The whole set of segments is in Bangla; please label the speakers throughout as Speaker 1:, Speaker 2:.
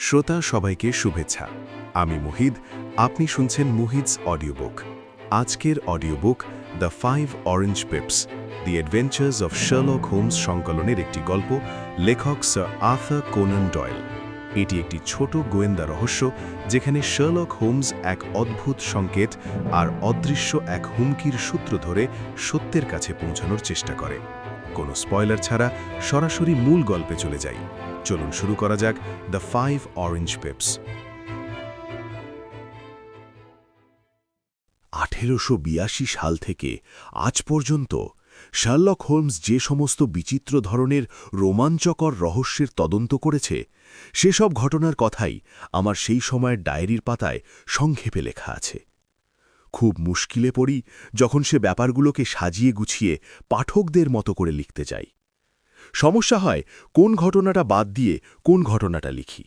Speaker 1: শ্রোতা সবাইকে শুভেচ্ছা। আমি মুহিদ, আপনি শুনছেন মুহিদস অডিও বুক। আজকের audio book the 5 orange pips, the adventures of Sherlock Holmes সংকলনের একটি গল্প, লেখক স্যার আর্থার কোনান ডয়েল। এটি একটি ছোট গোয়েন্দা রহস্য যেখানে শার্লক হোমস এক অদ্ভুত সংকেত আর অদৃশ্য এক হুমকির সূত্র ধরে সত্যের কাছে পৌঁছানোর চেষ্টা করে। কোনো স্পয়লার ছাড়া সরাসরি মূল গল্পে চলে যাই। চলুন শুরু করা যাক দ্য 5 অরেঞ্জ পিপস।
Speaker 2: 1882 সাল থেকে আজ পর্যন্ত শার্লক হোমস যে সমস্ত বিচিত্র ধরনের রোমাঞ্চকর রহস্যের তদন্ত করেছে, সেসব ঘটনার কথাই আমার সেই সময়ের ডায়েরির পাতায় সংক্ষেপে লেখা আছে। খুব মুশকিলে পড়ি যখন সে ব্যাপারগুলোকে সাজিয়ে গুছিয়ে পাঠকদের মতো করে লিখতে যাই। সমস্যা হয় কোন ঘটনাটা বাদ দিয়ে কোন ঘটনাটা লিখি।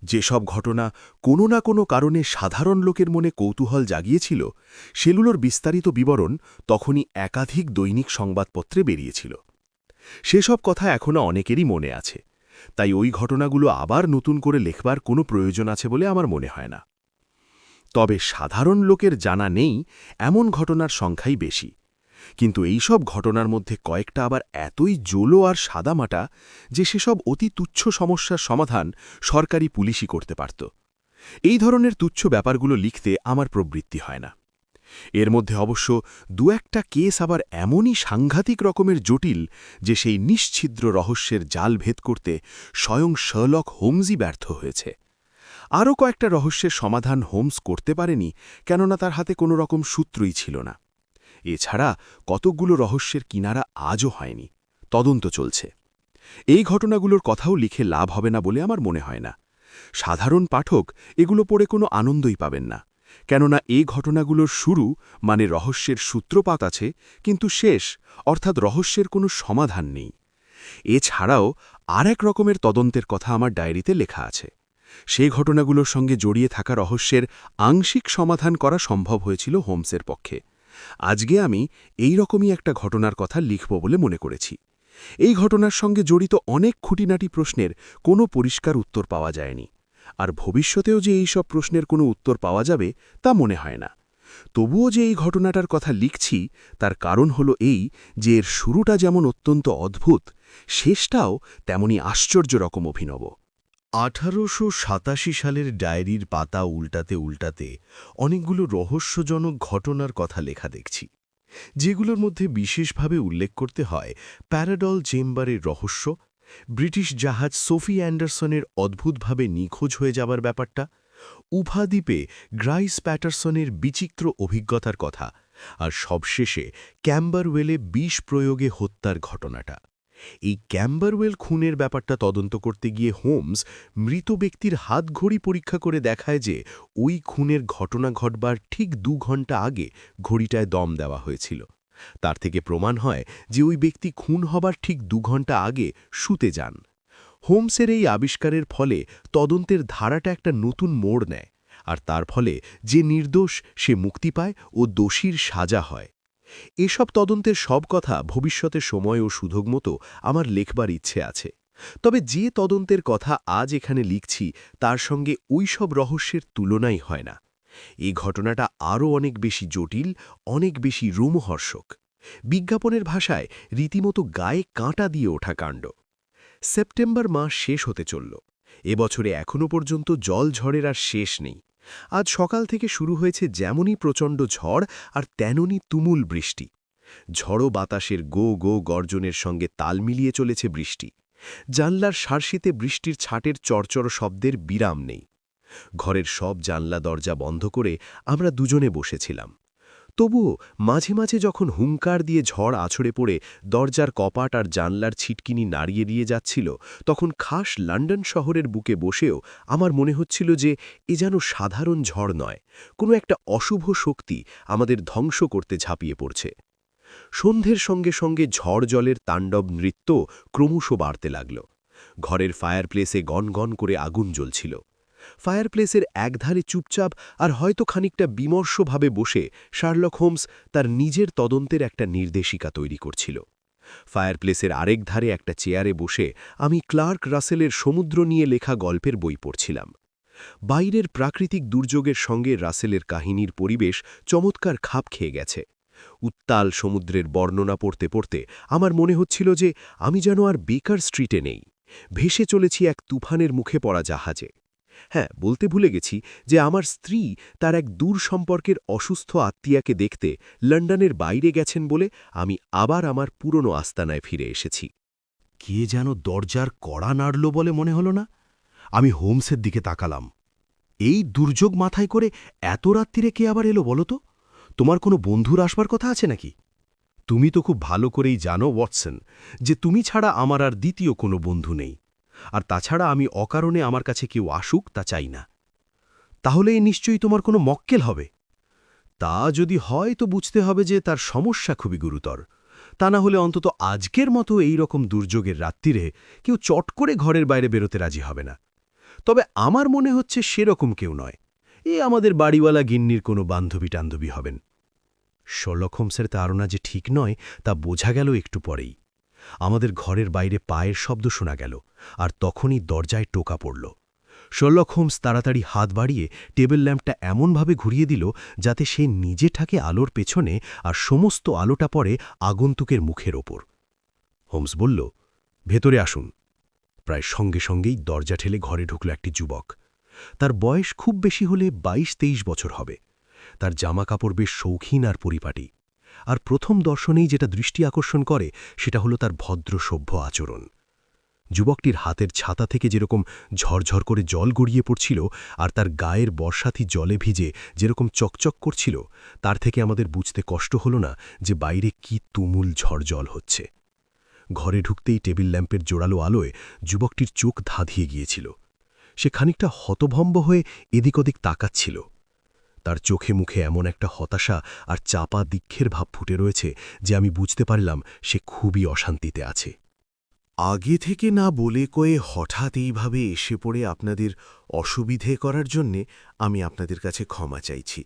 Speaker 2: যেসব ঘটনা কোনো না কোনো কারণে সাধারণ লোকের মনে কৌতূহল জাগিয়েছিল, সেগুলোর বিস্তারিত বিবরণ তখনই একাধিক দৈনিক সংবাদপত্রে বেরিয়েছিল। সেসব কথা এখনও অনেকেরই মনে আছে, তাই ওই ঘটনাগুলো আবার নতুন করে লেখবার কোনো প্রয়োজন আছে বলে আমার মনে হয় না। তবে সাধারণ লোকের জানা নেই এমন ঘটনার সংখ্যাই বেশি, কিন্তু এইসব ঘটনার মধ্যে কয়েকটা আবার এতই জোলো আর সাদামাটা যে সেসব অতি তুচ্ছ সমস্যার সমাধান সরকারি পুলিশই করতে পারত। এই ধরনের তুচ্ছ ব্যাপারগুলো লিখতে আমার প্রবৃত্তি হয় না। এর মধ্যে অবশ্য দু একটা কেস আবার এমনই সাংঘাতিক রকমের জটিল যে সেই নিশ্ছিদ্র রহস্যের জাল ভেদ করতে স্বয়ং শার্লক হোমসই ব্যর্থ হয়েছে। আরও কয়েকটা রহস্যের সমাধান হোমস করতে পারেনি, কেননা তার হাতে কোনো রকম সূত্রই ছিল না। এছাড়া কতকগুলো রহস্যের কিনারা আজও হয়নি, তদন্ত চলছে। এই ঘটনাগুলোর কথাও লিখে লাভ হবে না বলে আমার মনে হয় না। সাধারণ পাঠক এগুলো পড়ে কোনো আনন্দই পাবেন না, কেননা এই ঘটনাগুলোর শুরু মানে রহস্যের সূত্রপাত আছে, কিন্তু শেষ অর্থাৎ রহস্যের কোনো সমাধান নেই। এছাড়াও আর এক রকমের তদন্তের কথা আমার ডায়েরিতে লেখা আছে। সেই ঘটনাগুলোর সঙ্গে জড়িয়ে থাকা রহস্যের আংশিক সমাধান করা সম্ভব হয়েছিল হোমসের পক্ষে। আজকে আমি এই রকমই একটা ঘটনার কথা লিখব বলে মনে করেছি। এই ঘটনার সঙ্গে জড়িত অনেক খুঁটিনাটি প্রশ্নের কোনো পরিষ্কার উত্তর পাওয়া যায়নি, আর ভবিষ্যতেও যে এই সব প্রশ্নের কোনো উত্তর পাওয়া যাবে তা মনে হয় না। তবুও যে এই ঘটনাটার কথা লিখছি তার কারণ হলো এই যে এর শুরুটা যেমন অত্যন্ত অদ্ভুত, শেষটাও তেমনি আশ্চর্য রকম অভিনব। 1887 সালের ডায়েরির পাতা উল্টাতে উল্টাতে অনেকগুলো রহস্যজনক ঘটনার কথা লেখা দেখছি, যেগুলোর মধ্যে বিশেষভাবে উল্লেখ করতে হয় প্যারাডল চেম্বারের রহস্য, ব্রিটিশ জাহাজ সোফি অ্যান্ডারসনের অদ্ভুতভাবে নিখোঁজ হয়ে যাবার ব্যাপারটা, উভা দ্বীপে গ্রাইস প্যাটারসনের বিচিত্র অভিজ্ঞতার কথা, আর সবশেষে ক্যাম্বারওয়েলে বিষ প্রয়োগে হত্যার ঘটনাটা। এই ক্যাম্বারওয়েল খুনের ব্যাপারটা তদন্ত করতে গিয়ে হোমস মৃত ব্যক্তির হাতঘড়ি পরীক্ষা করে দেখায় যে ওই খুনের ঘটনা ঘটবার ঠিক 2 ঘণ্টা আগে ঘড়িটায় দম দেওয়া হয়েছিল। তার থেকে প্রমাণ হয় যে ওই ব্যক্তি খুন হবার ঠিক 2 ঘণ্টা আগে শুতে যান। হোমসের এই আবিষ্কারের ফলে তদন্তের ধারাটা একটা নতুন মোড় নেয়, আর তার ফলে যে নির্দোষ সে মুক্তি পায় ও দোষীর সাজা হয়। এসব তদন্তের সব কথা ভবিষ্যতে সময় ও সুযোগ মতো আমার লেখবার ইচ্ছে আছে। তবে যে তদন্তের কথা আজ এখানে লিখছি তার সঙ্গে ওই সব রহস্যের তুলনাই হয় না। এই ঘটনাটা আরও অনেক বেশি জটিল, অনেক বেশি রোমহর্ষক। বিজ্ঞাপনের ভাষায় রীতিমতো গায়ে কাঁটা দিয়ে ওঠা কাণ্ড। সেপ্টেম্বর মাস শেষ হতে চলল। এবছরে এখনও পর্যন্ত জল ঝড়ের আর শেষ নেই। আজ সকাল থেকে শুরু হয়েছে যেমনই প্রচণ্ড ঝড় আর তেমনই তুমুল বৃষ্টি। ঝড়ো বাতাসের গো গো গর্জনের সঙ্গে তাল মিলিয়ে চলেছে বৃষ্টি। জানলার সারশিতে বৃষ্টির ছাটের চরচর শব্দের বিরাম নেই। ঘরের সব জানলা দরজা বন্ধ করে আমরা দুজনে বসেছিলাম। তবুও মাঝে মাঝে যখন হুঙ্কার দিয়ে ঝড় আছড়ে পড়ে দরজার কপাট আর জানলার ছিটকিনি নাড়িয়ে দিয়ে যাচ্ছিল, তখন খাস লন্ডন শহরের বুকে বসেও আমার মনে হচ্ছিল যে এ যেন সাধারণ ঝড় নয়, কোনো একটা অশুভ শক্তি আমাদের ধ্বংস করতে ঝাঁপিয়ে পড়ছে। সন্ধ্যের সঙ্গে সঙ্গে ঝড় জলের তাণ্ডব নৃত্য ক্রমশ বাড়তে লাগল। ঘরের ফায়ারপ্লেসে গনগন করে আগুন জ্বলছিল। ফায়ারপ্লেসের একধারে চুপচাপ আর হয়তো খানিকটা বিমর্ষভাবে বসে শার্লক হোমস তার নিজের তদন্তের একটা নির্দেশিকা তৈরি করছিল। ফায়ারপ্লেসের আরেক ধারে একটা চেয়ারে বসে আমি ক্লার্ক রাসেলের সমুদ্র নিয়ে লেখা গল্পের বই পড়ছিলাম। বাইরের প্রাকৃতিক দুর্যোগের সঙ্গে রাসেলের কাহিনীর পরিবেশ চমৎকার খাপ খেয়ে গেছে। উত্তাল সমুদ্রের বর্ণনা পড়তে পড়তে আমার মনে হচ্ছিল যে আমি যেন আর বেকার স্ট্রিটে নেই, ভেসে চলেছি এক তুফানের মুখে পড়া জাহাজে। হ্যাঁ, বলতে ভুলে গেছি যে আমার স্ত্রী তার এক দূর সম্পর্কের অসুস্থ আত্মীয়াকে দেখতে লন্ডনের বাইরে গেছেন বলে আমি আবার আমার পুরনো আস্তানায় ফিরে এসেছি।
Speaker 3: কে যেন দরজার কড়া নাড়ল বলে মনে হল না? আমি হোমসের দিকে তাকালাম। এই দুর্যোগ মাথায় করে এত রাত্রিরে কে আবার এলো বলো তো? তোমার কোনো বন্ধুর আসবার কথা আছে নাকি? তুমি তো খুব ভালো করেই জানো ওয়াটসন, যে তুমি ছাড়া আমার আর দ্বিতীয় কোনো বন্ধু নেই। আর তাছাড়া আমি অকারণে আমার কাছে কেউ আসুক তা চাই না। তাহলে এ নিশ্চয়ই তোমার কোনো মক্কেল হবে। তা যদি হয় তো বুঝতে হবে যে তার সমস্যা খুবই গুরুতর। তা না হলে অন্তত আজকের মতো এই রকম দুর্যোগের রাত্রিরে কেউ চট করে ঘরের বাইরে বেরোতে রাজি হবে না। তবে আমার মনে হচ্ছে সেরকম কেউ নয়। এ আমাদের বাড়িওয়ালা গিন্নির কোনো বান্ধবী টান্ধবী হবেন। শার্লক হোমসের ধারণা যে ঠিক নয় তা বোঝা গেল একটু পরেই। আমাদের ঘরের বাইরে পায়ের শব্দ শোনা গেল, আর তখনই দরজায় টোকা পড়ল। শার্লক হোমস তাড়াতাড়ি হাত বাড়িয়ে টেবিল ল্যাম্পটা এমনভাবে ঘুরিয়ে দিল যাতে সে নিজে থাকে আলোর পেছনে আর সমস্ত আলোটা পড়ে আগন্তুকের মুখের ওপর। হোমস বলল, ভেতরে আসুন। প্রায় সঙ্গে সঙ্গেই দরজা ঠেলে ঘরে ঢুকল একটি যুবক। তার বয়স খুব বেশি হলে ২২-২৩ বছর হবে। তার জামাকাপড় বেশ শৌখিন আর পরিপাটি। আর প্রথম দর্শনেই যেটা দৃষ্টি আকর্ষণ করে সেটা হলো তার ভদ্র সভ্য আচরণ। যুবকটির হাতের ছাতা থেকে যেরকম ঝরঝর করে জল গড়িয়ে পড়ছিল আর তার গায়ের বর্ষাতি জলে ভিজে যেরকম চকচক করছিল, তার থেকে আমাদের বুঝতে কষ্ট হল না যে বাইরে কি তুমুল ঝড় জল হচ্ছে। ঘরে ঢুকতেই টেবিল ল্যাম্পের জোরালো আলোয় যুবকটির চোখ ধাঁধিয়ে গিয়েছিল। সে খানিকটা হতভম্ব হয়ে এদিক ওদিক তাকাচ্ছিল। তার চোখে মুখে এমন একটা হতাশা আর চাপা দুঃখের ভাব ফুটে রয়েছে যে আমি বুঝতে পারলাম সে খুবই অশান্তিতে আছে।
Speaker 2: আগে থেকে না বলে কয়ে হঠাৎ এইভাবে এসে পড়ে আপনাদের অসুবিধে করার জন্যে আমি আপনাদের কাছে ক্ষমা চাইছি।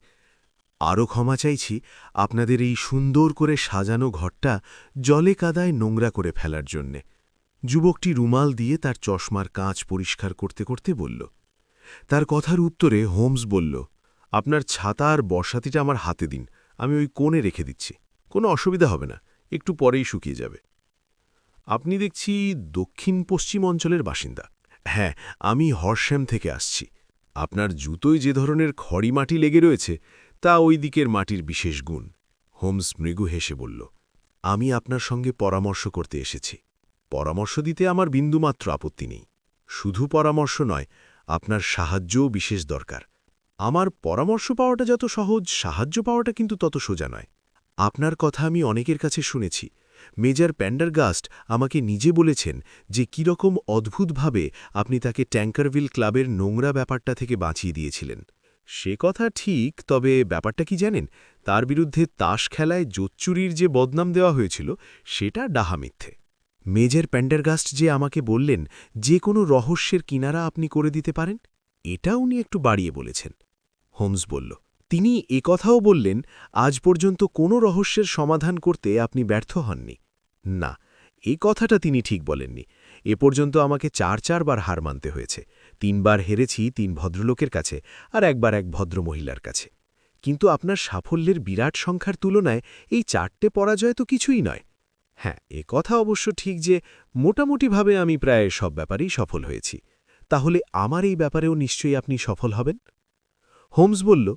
Speaker 2: আরও ক্ষমা চাইছি আপনাদের এই সুন্দর করে সাজানো ঘরটা জলে কাদায় নোংরা করে ফেলার জন্যে। যুবকটি রুমাল দিয়ে তার চশমার কাঁচ পরিষ্কার করতে করতে বলল। তার কথার উত্তরে হোমস বলল, আপনার ছাতা আর বর্ষাতিটা আমার হাতে দিন, আমি ওই কোণে রেখে দিচ্ছি। কোনো অসুবিধা হবে না, একটু পরেই শুকিয়ে যাবে। আপনি দেখছি দক্ষিণ পশ্চিম অঞ্চলের বাসিন্দা। হ্যাঁ, আমি হর্শ্যাম থেকে আসছি। আপনার জুতোয় যে ধরনের খড়ি মাটি লেগে রয়েছে তা ওই দিকের মাটির বিশেষ গুণ। হোমস মৃদু হেসে বলল, আমি আপনার সঙ্গে পরামর্শ করতে এসেছি। পরামর্শ দিতে আমার বিন্দুমাত্র আপত্তি নেই। শুধু পরামর্শ নয়, আপনার সাহায্যও বিশেষ দরকার। আমার পরামর্শ পাওয়াটা যত সহজ, সাহায্য পাওয়াটা কিন্তু তত সোজা নয়। আপনার কথা আমি অনেকের কাছে শুনেছি। মেজর প্যান্ডারগাস্ট আমাকে নিজে বলেছেন যে কীরকম অদ্ভুতভাবে আপনি তাকে ট্যাঙ্কারভিল ক্লাবের নোংরা ব্যাপারটা থেকে বাঁচিয়ে দিয়েছিলেন। সে কথা ঠিক, তবে ব্যাপারটা কি জানেন, তার বিরুদ্ধে তাস খেলায় জোচ্চুরির যে বদনাম দেওয়া হয়েছিল সেটা ডাহা মিথ্যে। মেজর প্যান্ডারগাস্ট যে আমাকে বললেন যে কোনো রহস্যের কিনারা আপনি করে দিতে পারেন, এটা উনি একটু বাড়িয়ে বলেছেন। হোমস বলল, তিনি একথাও বললেন আজ পর্যন্ত কোনো রহস্যের সমাধান করতে আপনি ব্যর্থ হননি। না, এই কথাটা তিনি ঠিক বলেননি। এ পর্যন্ত আমাকে ৪বার হার মানতে হয়েছে। ৩বার হেরেছি ৩ ভদ্রলোকের কাছে আর একবার এক ভদ্রমহিলার কাছে। কিন্তু আপনার সাফল্যের বিরাট সংখ্যার তুলনায় এই ৪টে পরাজয় তো কিছুই নয়। হ্যাঁ, এ কথা অবশ্য ঠিক যে মোটামুটিভাবে আমি প্রায় সব ব্যাপারেই সফল হয়েছি। তাহলে আমার এই ব্যাপারেও নিশ্চয়ই আপনি সফল হবেন। হোমস বলল,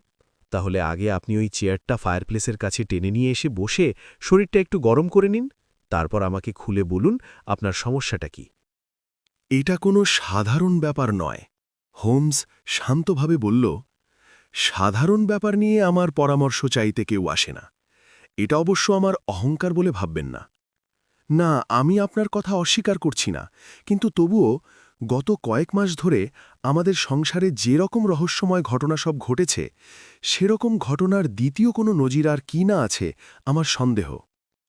Speaker 2: তাহলে আগে আপনি ওই চেয়ারটা ফায়ারপ্লেসের কাছে টেনে নিয়ে এসে বসে শরীরটা একটু গরম করে নিন, তারপর আমাকে খুলে বলুন আপনার সমস্যাটা কি।
Speaker 3: এটা কোনো সাধারণ ব্যাপার নয়, হোমস শান্তভাবে বলল। সাধারণ ব্যাপার নিয়ে আমার পরামর্শ চাইতে কেউ আসে না। এটা অবশ্য আমার অহংকার বলে ভাববেন না। না, আমি আপনার কথা অস্বীকার করছি না, কিন্তু তবুও গত কয়েক মাস ধরে আমাদের সংসারে যে রকম রহস্যময় ঘটনা সব ঘটেছে, সেরকম ঘটনার দ্বিতীয় কোনো নজির আর কি না আছে আমার সন্দেহ।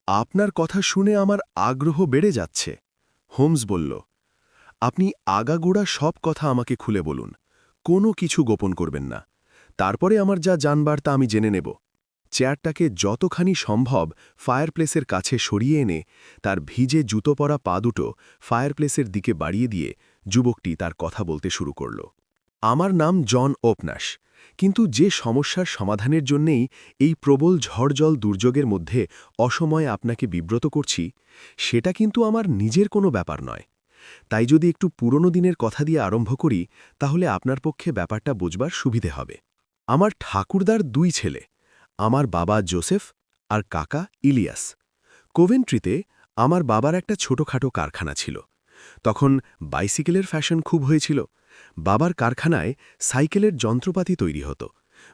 Speaker 3: আপনার কথা শুনে আমার আগ্রহ বেড়ে যাচ্ছে। হোমস বলল, আপনি আগাগোড়া সব কথা আমাকে খুলে বলুন, কোনো কিছু গোপন করবেন না। তারপরে আমার যা জানবার তা আমি জেনে নেব।
Speaker 1: চেয়ারটাকে যতখানি সম্ভব ফায়ারপ্লেসের কাছে সরিয়ে এনে তার ভিজে জুতো পরা পা দুটো ফায়ারপ্লেসের দিকে বাড়িয়ে দিয়ে যুবকটি তার কথা বলতে শুরু করল। আমার নাম জন ওপনাশ, কিন্তু যে সমস্যার সমাধানের জন্যেই এই প্রবল ঝড়জল দুর্যোগের মধ্যে অসময়ে আপনাকে বিব্রত করছি, সেটা কিন্তু আমার নিজের কোনো ব্যাপার নয়। তাই যদি একটু পুরনো দিনের কথা দিয়ে আরম্ভ করি, তাহলে আপনার পক্ষে ব্যাপারটা বুঝবার সুবিধে হবে। আমার ঠাকুরদার 2 ছেলে, আমার বাবা জোসেফ আর কাকা ইলিয়াস। কোভেন্ট্রিতে আমার বাবার একটা ছোটখাটো কারখানা ছিল। তখন বাইসিকেলের ফ্যাশন খুব হয়েছিল। বাবার কারখানায় সাইকেলের যন্ত্রপাতি তৈরি হতো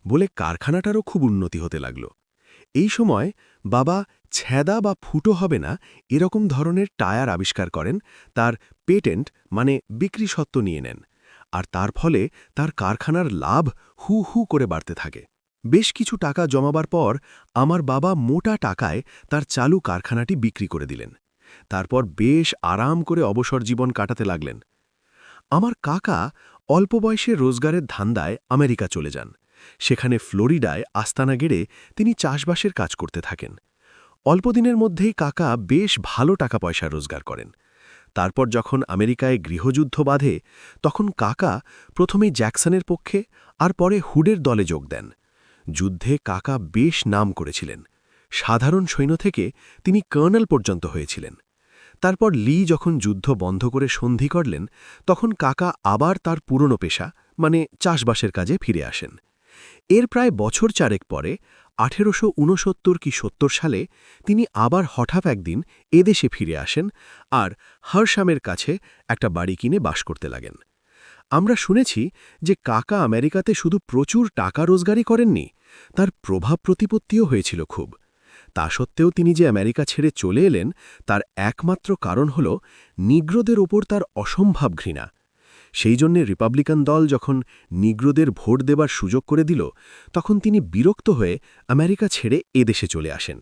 Speaker 1: বলে কারখানাটারও খুব উন্নতি হতে লাগল। এই সময় বাবা ছেঁদা বা ফুটো হবে না এরকম ধরনের টায়ার আবিষ্কার করেন, তার পেটেন্ট মানে বিক্রি সত্ত্ব নিয়ে নেন, আর তার ফলে তার কারখানার লাভ হু হু করে বাড়তে থাকে। বেশ কিছু টাকা জমাবার পর আমার বাবা মোটা টাকায় তার চালু কারখানাটি বিক্রি করে দিলেন। তারপর বেশ আরাম করে অবসর জীবন কাটাতে লাগলেন। আমার কাকা অল্প বয়সে রোজগারের ধান্দায় আমেরিকা চলে যান। সেখানে ফ্লোরিডায় আস্তানা গেড়ে তিনি চাষবাসের কাজ করতে থাকেন। অল্পদিনের মধ্যেই কাকা বেশ ভালো টাকা পয়সা রোজগার করেন। তারপর যখন আমেরিকায় গৃহযুদ্ধ বাধে, তখন কাকা প্রথমেই জ্যাকসনের পক্ষে আর পরে হুডের দলে যোগ দেন। যুদ্ধে কাকা বেশ নাম করেছিলেন। সাধারণ সৈন্য থেকে তিনি কর্নেল পর্যন্ত হয়েছিলেন। তারপর লি যখন যুদ্ধ বন্ধ করে সন্ধি করলেন, তখন কাকা আবার তার পুরনো পেশা মানে চাষবাসের কাজে ফিরে আসেন। এর প্রায় বছর 4 পরে 1869 কি 70 সালে তিনি আবার হঠাৎ একদিন এদেশে ফিরে আসেন আর হারশামের কাছে একটা বাড়ি কিনে বাস করতে লাগেন। আমরা শুনেছি যে কাকা আমেরিকাতে শুধু প্রচুর টাকা রোজগারই করেননি, তার প্রভাব প্রতিপত্তিও হয়েছিল খুব। তা সত্ত্বেও তিনি যে আমেরিকা ছেড়ে চলে এলেন, তার একমাত্র কারণ হল নিগ্রোদের ওপর তার অসম্ভব ঘৃণা। সেই জন্যে রিপাবলিকান দল যখন নিগ্রোদের ভোট দেবার সুযোগ করে দিল, তখন তিনি বিরক্ত হয়ে আমেরিকা ছেড়ে এদেশে চলে আসেন।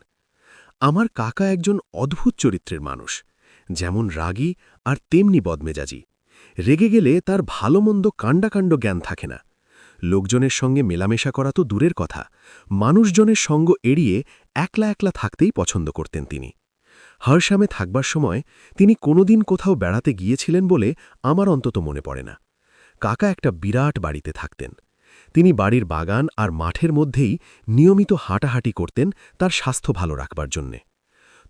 Speaker 1: আমার কাকা একজন অদ্ভুত চরিত্রের মানুষ, যেমন রাগী আর তেমনি বদমেজাজি। রেগে গেলে তার ভালো মন্দ কাণ্ডাকাণ্ড জ্ঞান থাকে না। লোকজনের সঙ্গে মেলামেশা করা তো দূরের কথা, মানুষজনের সঙ্গ এড়িয়ে একলা একলা থাকতেই পছন্দ করতেন তিনি। হারশামে থাকবার সময় তিনি কোনোদিন কোথাও বেড়াতে গিয়েছিলেন বলে আমার অন্তত মনে পড়ে না। কাকা একটা বিরাট বাড়িতে থাকতেন। তিনি বাড়ির বাগান আর মাঠের মধ্যেই নিয়মিত হাঁটাহাঁটি করতেন তার স্বাস্থ্য ভালো রাখবার জন্যে।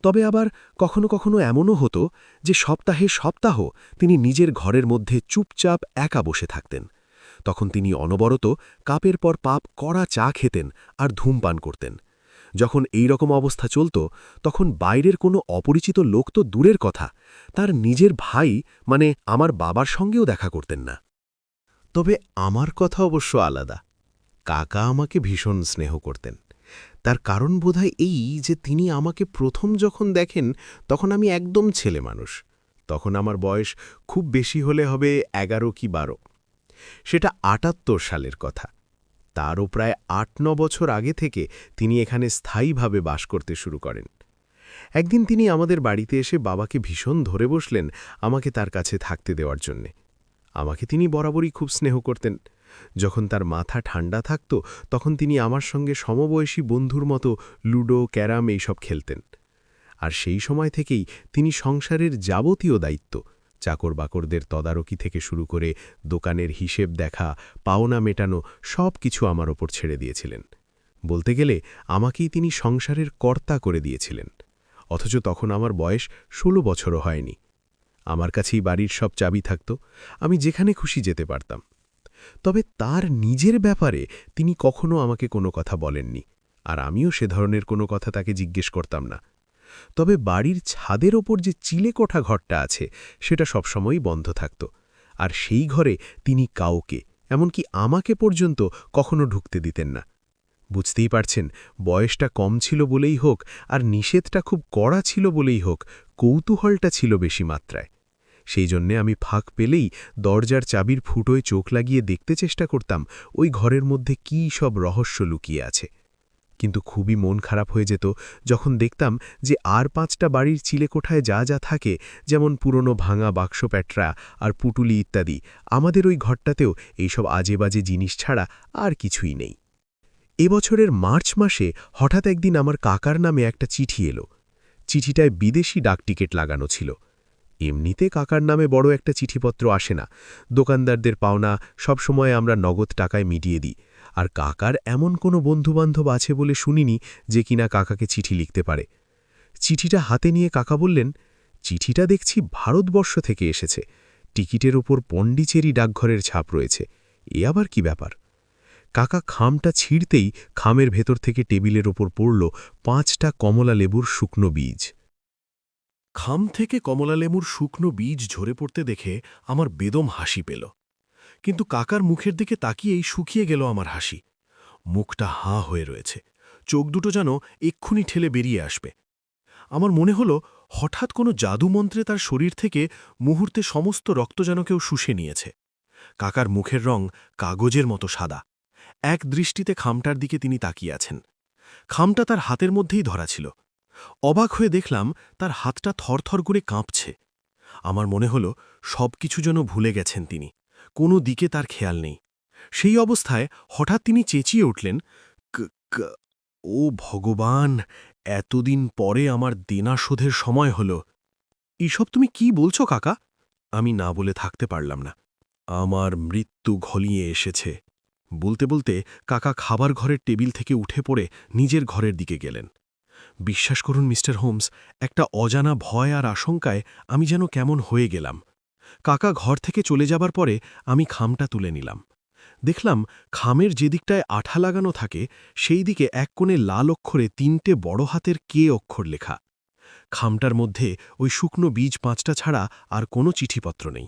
Speaker 1: তবে আবার কখনো কখনো এমনও হতো যে সপ্তাহে সপ্তাহ তিনি নিজের ঘরের মধ্যে চুপচাপ একা বসে থাকতেন। তখন তিনি অনবরত কাপের পর পাপ কড়া চা খেতেন আর ধূমপান করতেন। যখন এই রকম অবস্থা চলত, তখন বাইরের কোনো অপরিচিত লোক তো দূরের কথা, তার নিজের ভাই মানে আমার বাবার সঙ্গেও দেখা করতেন না।
Speaker 3: তবে আমার কথা অবশ্য আলাদা। কাকা আমাকে ভীষণ স্নেহ করতেন। তার কারণ বোধহয় এই যে তিনি আমাকে প্রথম যখন দেখেন, তখন আমি একদম ছেলে মানুষ। তখন আমার বয়স খুব বেশি হলে হবে 11 কি 12। সেটা 78 সালের কথা। তারও প্রায় 8-9 বছর আগে থেকে তিনি এখানে স্থায়ীভাবে বাস করতে শুরু করেন। একদিন তিনি আমাদের বাড়িতে এসে বাবাকে ভীষণ ধরে বসলেন আমাকে তার কাছে থাকতে দেওয়ার জন্যে। আমাকে তিনি বরাবরই খুব স্নেহ করতেন। যখন তার মাথা ঠান্ডা থাকত, তখন তিনি আমার সঙ্গে সমবয়সী বন্ধুর মতো লুডো, ক্যারাম এইসব খেলতেন। আর সেই সময় থেকেই তিনি সংসারের যাবতীয় দায়িত্ব, চাকর বাকরদের তদারকি থেকে শুরু করে দোকানের হিসেব দেখা, পাওনা মেটানো সব কিছু আমার ওপর ছেড়ে দিয়েছিলেন। বলতে গেলে আমাকেই তিনি সংসারের কর্তা করে দিয়েছিলেন। অথচ তখন আমার বয়স 16 বছরও হয়নি। আমার কাছেই বাড়ির সব চাবি থাকত, আমি যেখানে খুশি যেতে পারতাম। তবে তার নিজের ব্যাপারে তিনি কখনো আমাকে কোনো কথা বলেননি, আর আমিও সে ধরনের কোনো কথা তাকে জিজ্ঞেস করতাম না। তবে বাড়ির ছাদের ওপর যে চিলেকোঠা ঘরটা আছে, সেটা সবসময়ই বন্ধ থাকত, আর সেই ঘরে তিনি কাউকে, এমনকি আমাকে পর্যন্ত কখনো ঢুকতে দিতেন না। বুঝতেই পারছেন, বয়সটা কম ছিল বলেই হোক আর নিষেধটা খুব কড়া ছিল বলেই হোক, কৌতূহলটা ছিল বেশি মাত্রায়। সেই জন্যে আমি ফাঁক পেলেই দরজার চাবির ফুটোয় চোখ লাগিয়ে দেখতে চেষ্টা করতাম ওই ঘরের মধ্যে কী সব রহস্য লুকিয়ে আছে। কিন্তু খুবই মন খারাপ হয়ে যেত যখন দেখতাম যে আর 5টা বাড়ির চিলেকোঠায় যা যা থাকে, যেমন পুরনো ভাঙা বাক্স প্যাটরা আর পুটুলি ইত্যাদি, আমাদের ওই ঘরটাতেও এইসব আজেবাজে জিনিস ছাড়া আর কিছুই নেই।
Speaker 1: এবছরের মার্চ মাসে হঠাৎ একদিন আমার কাকার নামে একটা চিঠি এলো। চিঠিটায় বিদেশি ডাকটিকিট লাগানো ছিল। এমনিতে কাকার নামে বড় একটা চিঠিপত্র আসে না, দোকানদারদের পাওনা সবসময় আমরা নগদ টাকায় মিটিয়ে দিই, আর কাকার এমন কোনো বন্ধুবান্ধব আছে বলে শুনিনি যে কিনা কাকাকে চিঠি লিখতে পারে। চিঠিটা হাতে নিয়ে কাকা বললেন, চিঠিটা দেখছি ভারতবর্ষ থেকে এসেছে, টিকিটের ওপর পণ্ডিচেরি ডাকঘরের ছাপ রয়েছে, এ আবার কি ব্যাপার? কাকা খামটা ছিঁড়তেই খামের ভেতর থেকে টেবিলের ওপর পড়ল 5টা কমলা লেবুর শুকনো বীজ।
Speaker 2: খাম থেকে কমলালেবুর শুকনো বীজ ঝরে পড়তে দেখে আমার বেদম হাসি পেল, কিন্তু কাকার মুখের দিকে তাকিয়েই শুকিয়ে গেল আমার হাসি। মুখটা হাঁ হয়ে রয়েছে, চোখ দুটো যেন এক্ষুনি ঠেলে বেরিয়ে আসবে। আমার মনে হল হঠাৎ কোনো জাদুমন্ত্রে তার শরীর থেকে মুহূর্তে সমস্ত রক্ত যেন কেউ শুষে নিয়েছে। কাকার মুখের রং কাগজের মতো সাদা। এক দৃষ্টিতে খামটার দিকে তিনি তাকিয়ে আছেন। খামটা তার হাতের মধ্যেই ধরা ছিল। অবাক হয়ে দেখলাম তার হাতটা থরথর করে কাঁপছে। আমার মনে হল সবকিছু যেন ভুলে গেছেন তিনি, কোনো দিকে তার খেয়াল নেই। সেই অবস্থায় হঠাৎ তিনি চেঁচিয়ে উঠলেন, ও ভগবান, এতদিন পরে আমার দেনা শোধের সময় হল। এসব তুমি কি বলছো কাকা? আমি না বলে থাকতে পারলাম না। আমার মৃত্যু ঘলিয়ে এসেছে। বলতে বলতে কাকা খাবার ঘরের টেবিল থেকে উঠে পড়ে নিজের ঘরের দিকে গেলেন। বিশ্বাস করুন মিস্টার হোমস, একটা অজানা ভয় আর আশঙ্কায় আমি যেন কেমন হয়ে গেলাম। কাকা ঘর থেকে চলে যাবার পরে আমি খামটা তুলে নিলাম। দেখলাম খামের যে দিকটায় আঠা লাগানো থাকে সেই দিকে এক কোণে লাল অক্ষরে 3টে বড় হাতের কে অক্ষর লেখা। খামটার মধ্যে ওই শুকনো বীজ 5টা ছাড়া আর কোনো চিঠিপত্র নেই।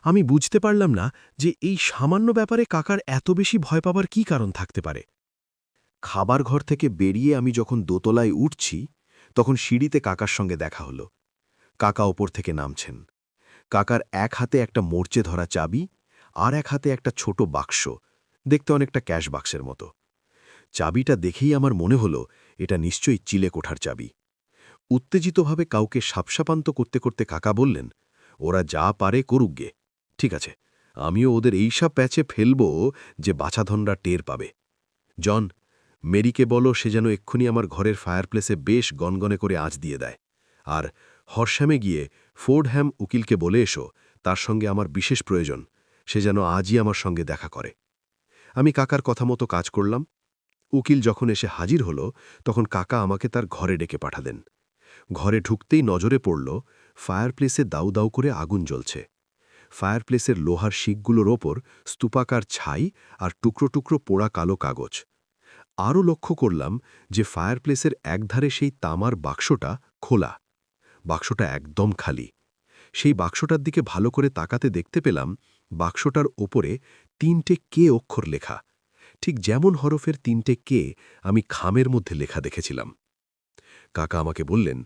Speaker 2: আমি বুঝতে পারলাম না যে এই সামান্য ব্যাপারে কাকার এত বেশি ভয় পাবার কী কারণ থাকতে পারে। খাবার ঘর থেকে বেরিয়ে আমি যখন দোতলায় উঠছি, তখন সিঁড়িতে কাকার সঙ্গে দেখা হলো। কাকা ওপর থেকে নামছেন। কাকার এক হাতে একটা মোর্চে ধরা চাবি, আর এক হাতে একটা ছোট বাক্স, দেখতে অনেকটা ক্যাশ বাক্সের মতো। চাবিটা দেখেই আমার মনে হলো এটা নিশ্চয়ই চিলে কোঠার চাবি। উত্তেজিতভাবে কাউকে সাপসাপান্ত করতে করতে কাকা বললেন, ওরা যা পারে করুক গে, ঠিক আছে, আমিও ওদের এইসব প্যাচে ফেলব যে বাছাধনরা টের পাবে। জন, মেরিকে বলো সে যেন এক্ষুনি আমার ঘরের ফায়ারপ্লেসে বেশ গনগনে করে আঁচ দিয়ে দেয়। আর হরশ্যামে গিয়ে ফোর্ডহ্যাম উকিলকে বলে এসো তার সঙ্গে আমার বিশেষ প্রয়োজন, সে যেন আজই আমার সঙ্গে দেখা করে। আমি কাকার কথা মতো কাজ করলাম। উকিল যখন এসে হাজির হল তখন কাকা আমাকে তার ঘরে ডেকে পাঠালেন। ঘরে ঢুকতেই নজরে পড়ল ফায়ারপ্লেসে দাউ দাউ করে আগুন জ্বলছে। ফায়ারপ্লেসের লোহার শিকগুলোর ওপর স্তূপাকার ছাই আর টুকরো টুকরো পোড়া কালো কাগজ। আরও লক্ষ্য করলাম যে ফায়ারপ্লেসের একধারে সেই তামার বাক্সটা খোলা। বাক্সটা একদম খালি। সেই বাক্সটার দিকে ভালো করে তাকাতে দেখতে পেলাম বাক্সটার ওপরে 3টে কে অক্ষর লেখা, ঠিক যেমন হরফের 3টে কে আমি খামের মধ্যে লেখা দেখেছিলাম। কাকা আমাকে বললেন,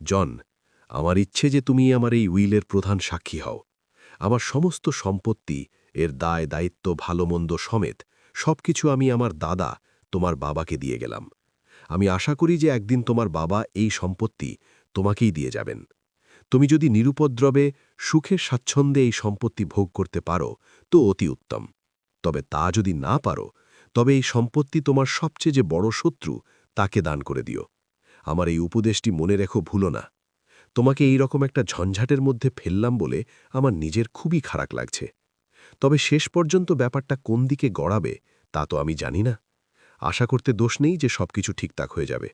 Speaker 2: জন, আমার ইচ্ছে যে তুমি আমার এই উইলের প্রধান সাক্ষী হও। আমার সমস্ত সম্পত্তি, এর দায় দায়িত্ব ভালোমন্দ সমেত সবকিছু আমি আমার দাদা তোমার বাবাকে দিয়ে গেলাম। আমি আশা করি যে একদিন তোমার বাবা এই সম্পত্তি তোমাকেই দিয়ে যাবেন। তুমি যদি নিরুপদ্রবে সুখের স্বাচ্ছন্দ্যে এই সম্পত্তি ভোগ করতে পারো তো অতি উত্তম, তবে তা যদি না পারো তবে এই সম্পত্তি তোমার সবচেয়ে যে বড় শত্রু তাকে দান করে দিও। আমার এই উপদেশটি মনে রেখো, ভুলো না। তোমাকে এই রকম একটা ঝঞ্ঝাটের মধ্যে ফেললাম বলে আমার নিজের খুবই খারাপ লাগছে, তবে শেষ পর্যন্ত ব্যাপারটা কোন দিকে গড়াবে তা তো আমি জানি না। আশা করতে দোষ নেই যে সবকিছু ঠিকঠাক হয়ে যাবে।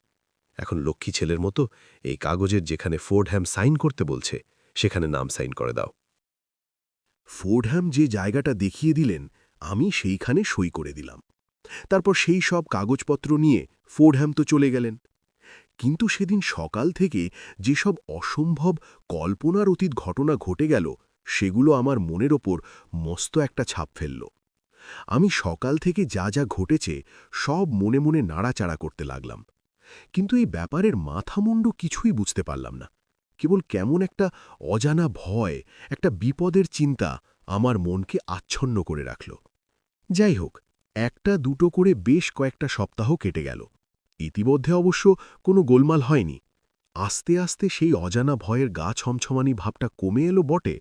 Speaker 2: এখন লক্ষ্মী ছেলের মতো এই কাগজের যেখানে ফোর্ডহ্যাম সাইন করতে বলছে সেখানে নাম সাইন করে দাও। ফোর্ডহ্যাম যে জায়গাটা দেখিয়ে দিলেন আমি সেইখানে সই করে দিলাম। তারপর সেই সব কাগজপত্র নিয়ে ফোর্ডহ্যাম তো চলে গেলেন। কিন্তু সেদিন সকাল থেকে যেসব অসম্ভব কল্পনার অতীত ঘটনা ঘটে গেল সেগুলো আমার মনের ওপর মস্ত একটা ছাপ ফেলল। আমি সকাল থেকে যা যা ঘটেছে সব মনে মনে নাড়াচাড়া করতে লাগলাম, কিন্তু এই ব্যাপারের মাথামুন্ডু কিছুই বুঝতে পারলাম না। কেবল কেমন একটা অজানা ভয়, একটা বিপদের চিন্তা আমার মনকে আচ্ছন্ন করে রাখল। যাই হোক, একটা দুটো করে বেশ কয়েকটা সপ্তাহ কেটে গেল। ইতিমধ্যে অবশ্য কোনো গোলমাল হয়নি। আস্তে আস্তে সেই অজানা ভয়ের গা ছমছমানি ভাবটা কমে এলো বটে,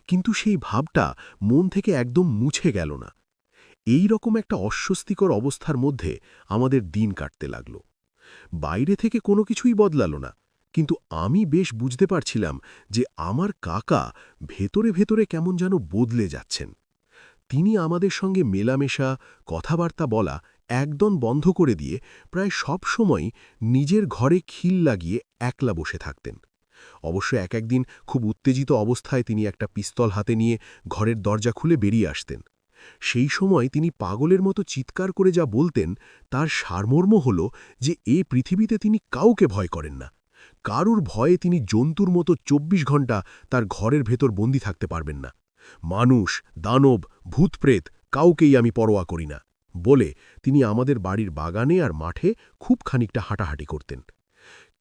Speaker 2: কিন্তু সেই ভাবটা মন থেকে একদম মুছে গেল না। এই রকম একটা অস্বস্তিকর অবস্থার মধ্যে আমাদের দিন কাটতে লাগল। বাইরে থেকে কোনো কিছুই বদলালো না, কিন্তু আমি বেশ বুঝতে পারছিলাম যে আমার কাকা ভেতরে ভেতরে কেমন যেন বদলে যাচ্ছেন। তিনি আমাদের সঙ্গে মেলামেশা, কথাবার্তা বলা একদম বন্ধ করে দিয়ে প্রায় সব সময় নিজের ঘরে খিল লাগিয়ে একলা বসে থাকতেন। অবশ্য একদিন খুব উত্তেজিত অবস্থায় তিনি একটা পিস্তল হাতে নিয়ে ঘরের দরজা খুলে বেরিয়ে আসতেন। সেই সময় তিনি পাগলের মতো চিৎকার করে যা বলতেন, তার সারমর্ম হল যে পৃথিবীতে তিনি কাউকে ভয় করেন না। কারুর ভয়ে তিনি জন্তুর মতো ২৪ ঘণ্টা তার ঘরের ভেতর বন্দী থাকতে পারবেন না। মানুষ, দানব, ভূতপ্রেত কাউকেই আমি পরোয়া করি না বলে তিনি আমাদের বাড়ির বাগানে আর মাঠে খুব খানিকটা হাঁটাহাঁটি করতেন।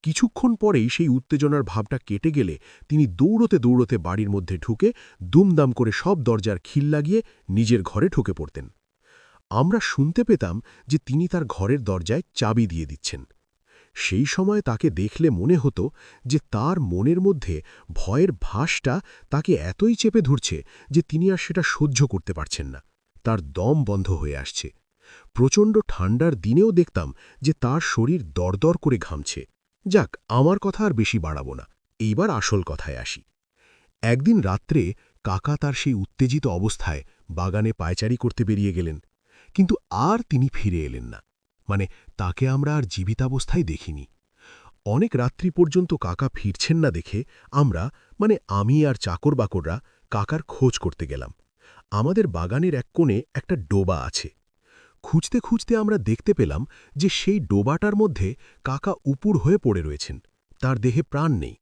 Speaker 2: কিছুক্ষণ পরেই সেই উত্তেজনার ভাবটা কেটে গেলে তিনি দৌড়তে দৌড়তে বাড়ির মধ্যে ঢুকে দুমদাম করে সব দরজার খিল লাগিয়ে নিজের ঘরে ঢুকে পড়তেন। আমরা শুনতে পেতাম যে তিনি তার ঘরের দরজায় চাবি দিয়ে দিচ্ছেন। সেই সময় তাকে দেখলে মনে হতো যে তার মনের মধ্যে ভয়ের ভাসটা তাকে এতই চেপে ধরছে যে তিনি আর সেটা সহ্য করতে পারছেন না। তার দম বন্ধ হয়ে আসছে। প্রচণ্ড ঠান্ডার দিনেও দেখতাম যে তার শরীর দরদর করে ঘামছে। যাক, আমার কথা আর বেশি বাড়াবো না, এইবার আসল কথায় আসি। একদিন রাত্রে কাকা তার সেই উত্তেজিত অবস্থায় বাগানে পায়চারি করতে বেরিয়ে গেলেন, কিন্তু আর তিনি ফিরে এলেন না। মানে তাকে আমরা আর জীবিতাবস্থায় দেখিনি। অনেক রাত্রি পর্যন্ত কাকা ফিরছেন না দেখে আমরা, মানে আমি আর চাকর বাকররা, কাকার খোঁজ করতে গেলাম। আমাদের বাগানের এক কোণে একটা ডোবা আছে। খুঁজতে খুঁজতে আমরা দেখতে পেলাম যে সেই ডোবাটার মধ্যে কাকা উপুড় হয়ে পড়ে রয়েছেন, তার দেহে প্রাণ নেই।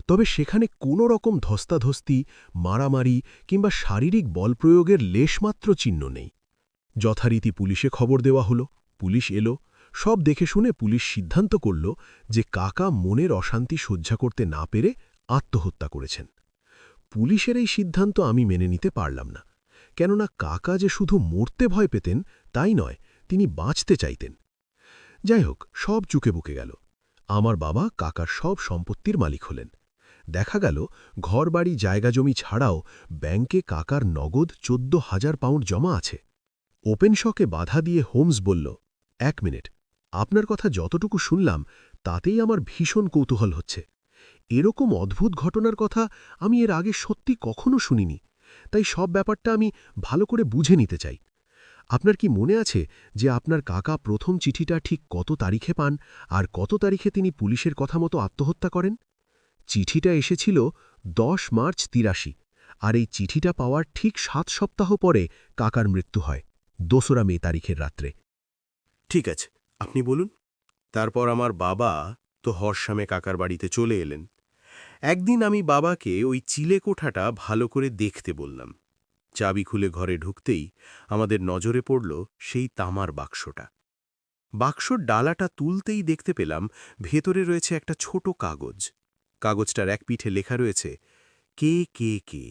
Speaker 2: তবে সেখানে কোনো রকম ধস্তাধস্তি, মারামারি কিংবা শারীরিক বলপ্রয়োগের লেশমাত্র চিহ্ন নেই। যথারীতি পুলিশে খবর দেওয়া হলো, পুলিশ এলো। সব দেখে শুনে পুলিশ সিদ্ধান্ত করল যে কাকা মনের অশান্তি সহ্য করতে না পেরে আত্মহত্যা করেছেন। পুলিশের এই সিদ্ধান্ত আমি মেনে নিতে পারলাম না, কেননা কাকা যে শুধু মরতে ভয় পেতেন তাই নয়, তিনি বাঁচতে চাইতেন। যাই হোক, সব চুকে বুকে গেল। আমার বাবা কাকার সব সম্পত্তির মালিক হলেন। দেখা গেল ঘরবাড়ি জায়গাজমি ছাড়াও ব্যাংকে কাকার নগদ ১৪,০০০ পাউন্ড জমা আছে। ওপেন শকে বাধা দিয়ে হোমস বলল, ১ মিনিট, আপনার কথা যতটুকু শুনলাম তাতেই আমার ভীষণ কৌতূহল হচ্ছে। এরকম অদ্ভুত ঘটনার কথা আমি এর আগে সত্যি কখনো শুনিনি, তাই সব ব্যাপারটা আমি ভালো করে বুঝে নিতে চাই। আপনার কি মনে আছে যে আপনার কাকা প্রথম চিঠিটা ঠিক কত তারিখে পান আর কত তারিখে তিনি পুলিশের কথা মতো আত্মহত্যা করেন? চিঠিটা এসেছিল ১০ মার্চ ৮৩, আর এই চিঠিটা পাওয়ার ঠিক ৭ সপ্তাহ পরে কাকার মৃত্যু হয়, ২রা মে তারিখের রাত্রে।
Speaker 3: ঠিক আছে, আপনি বলুন। তারপর আমার বাবা তো হরসামে কাকার বাড়িতে চলে এলেন। একদিন আমি বাবাকে ওই চিলে কোঠাটা ভালো করে দেখতে বললাম। চাবি খুলে ঘরে ঢুকতেই আমাদের নজরে পড়ল সেই তামার বাক্সটা। বাক্সর ডালাটা তুলতেই দেখতে পেলাম ভেতরে রয়েছে একটা ছোট কাগজ। কাগজটার এক পিঠে লেখা রয়েছে কে কে কে,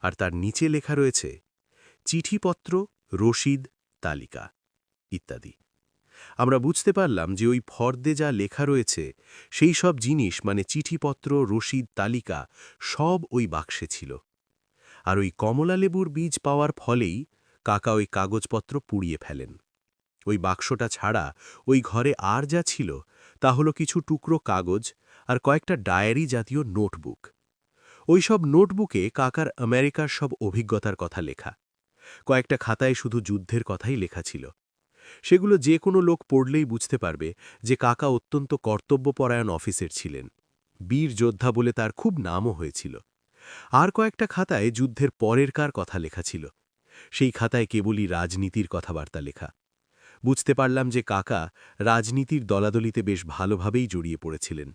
Speaker 3: আর তার নিচে লেখা রয়েছে চিঠিপত্র, রসিদ, তালিকা ইত্যাদি। আমরা বুঝতে পারলাম যে ওই ফর্দে যা লেখা রয়েছে সেই সব জিনিস, মানে চিঠিপত্র, রসিদ, তালিকা, সব ওই বাক্সে ছিল। আর ওই কমলালেবুর বীজ পাওয়ার ফলেই কাকা ওই কাগজপত্র পুড়িয়ে ফেলেন। ওই বাক্সটা ছাড়া ওই ঘরে আর যা ছিল তা হলো কিছু টুকরো কাগজ আর কয়েকটা ডায়েরি জাতীয় নোটবুক। ওই সব নোটবুকে কাকার আমেরিকার সব অভিজ্ঞতার কথা লেখা। কয়েকটা খাতায় শুধু যুদ্ধের কথাই লেখা ছিল। সেগুলো যে কোনো লোক পড়লেই বুঝতে পারবে যে কাকা অত্যন্ত কর্তব্যপরায়ণ অফিসার ছিলেন। বীর যোদ্ধা বলে তার খুব নামও হয়েছিল। আর কয়েকটা খাতায় যুদ্ধের পরেরকার কথা লেখা ছিল। সেই খাতায় কেবলই রাজনীতির কথাবার্তা লেখা। বুঝতে পারলাম যে কাকা রাজনীতির দলাদলিতে বেশ ভালোভাবেই জড়িয়ে পড়েছিলেন।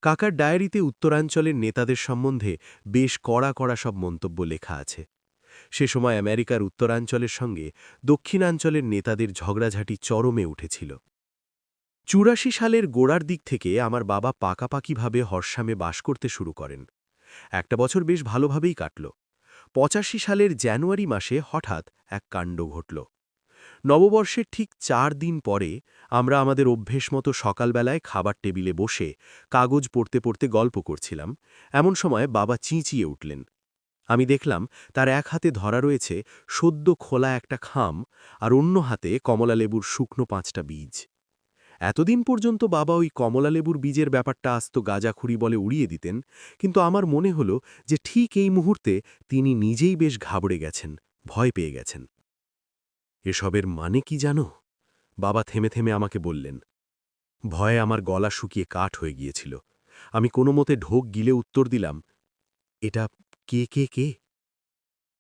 Speaker 3: কাকার ডায়েরিতে উত্তরাঞ্চলের নেতাদের সম্বন্ধে বেশ কড়া কড়া সব মন্তব্য লেখা আছে। সে সময় আমেরিকার উত্তরাঞ্চলের সঙ্গে দক্ষিণাঞ্চলের নেতাদের ঝগড়াঝাঁটি চরমে উঠেছিল। ৮৪ সালের গোড়ার দিক থেকে আমার বাবা পাকাপাকিভাবে হরসামে বাস করতে শুরু করেন। একটা বছর বেশ ভালোভাবেই কাটল। ৮৫ সালের জানুয়ারি মাসে হঠাৎ এক কাণ্ড ঘটল। নববর্ষের ঠিক ৪ দিন পরে আমরা আমাদের অভ্যেস মতো সকালবেলায় খাবার টেবিলে বসে কাগজ পড়তে পড়তে গল্প করছিলাম। এমন সময় বাবা চিঁচিয়ে উঠলেন।
Speaker 2: আমি দেখলাম তার এক হাতে ধরা রয়েছে সদ্য খোলা একটা খাম আর অন্য হাতে কমলালেবুর শুকনো 5টা বীজ। এতদিন পর্যন্ত বাবা ওই কমলালেবুর বীজের ব্যাপারটা আস্ত গাঁজাখুরি বলে উড়িয়ে দিতেন, কিন্তু আমার মনে হলো যে ঠিক এই মুহূর্তে তিনি নিজেই বেশ ঘাবড়ে গেছেন, ভয় পেয়ে গেছেন। এসবের মানে কি জানো? বাবা থেমে থেমে আমাকে বললেন। ভয়ে আমার গলা শুকিয়ে কাঠ হয়ে গিয়েছিল। আমি কোনো মতে ঢোক গিলে উত্তর দিলাম, এটা কে কে কে?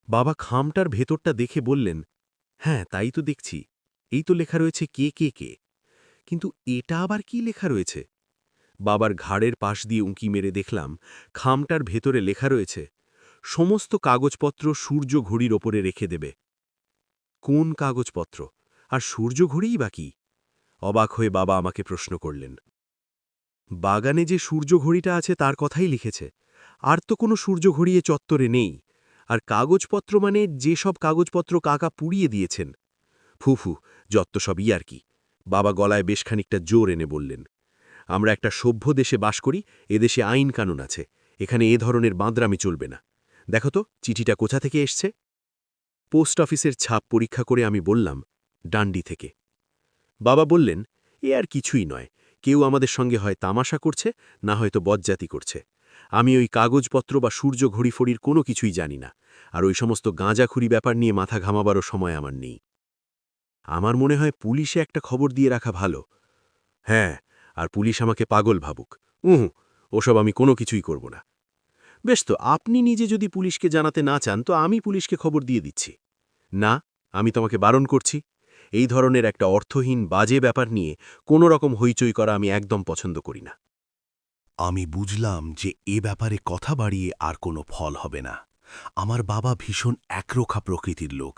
Speaker 2: বাবা খামটার ভেতরটা দেখে বললেন, হ্যাঁ তাই তো দেখছি, এই তো লেখা রয়েছে কে কে কে। কিন্তু এটা আবার কি লেখা রয়েছে? বাবার ঘাড়ের পাশ দিয়ে উঁকি মেরে দেখলাম খামটার ভেতরে লেখা রয়েছে, সমস্ত কাগজপত্র সূর্য ঘড়ির ওপরে রেখে দেবে। কোন কাগজপত্র আর সূর্য ঘড়িই বা কি? অবাক হয়ে বাবা আমাকে প্রশ্ন করলেন। বাগানে যে সূর্য ঘড়িটা আছে তার কথাই লিখেছে, আর তো কোনো সূর্য ঘড়ি এ চত্বরে নেই। আর কাগজপত্র মানে যেসব কাগজপত্র কাকা পুড়িয়ে দিয়েছেন। ফুফু, যত্ত সব আর কি। বাবা গলায় বেশ খানিকটা জোর এনে বললেন, আমরা একটা সভ্য দেশে বাস করি, এদেশে আইন কানুন আছে, এখানে এ ধরনের বাঁদরামি চলবে না। দেখো তো চিঠিটা কোথা থেকে এসছে? পোস্ট অফিসের ছাপ পরীক্ষা করে আমি বললাম, ডান্ডি থেকে। বাবা বললেন, এ আর কিছুই নয়, কেউ আমাদের সঙ্গে হয় তামাশা করছে, না হয়তো বজ্জাতি করছে। আমি ওই কাগজপত্র বা সূর্য ঘড়িফড়ির কোনো কিছুই জানি না, আর ওই সমস্ত গাঁজাখুরি ব্যাপার নিয়ে মাথা ঘামাবারও সময় আমার নেই। আমার মনে হয় পুলিশে একটা খবর দিয়ে রাখা ভালো। হ্যাঁ, আর পুলিশ আমাকে পাগল ভাবুক। ওসব আমি কোনো কিছুই করব না। বেশ তো, আপনি নিজে যদি পুলিশকে জানাতে না চান তো আমি পুলিশকে খবর দিয়ে দিচ্ছি। না, আমি তোমাকে বারণ করছি। এই ধরনের একটা অর্থহীন বাজে ব্যাপার নিয়ে কোনো রকম হইচই করা আমি একদম পছন্দ করি না।
Speaker 3: আমি বুঝলাম যে এ ব্যাপারে কথা বাড়িয়ে আর কোনো ফল হবে না। আমার বাবা ভীষণ একরোখা প্রকৃতির লোক।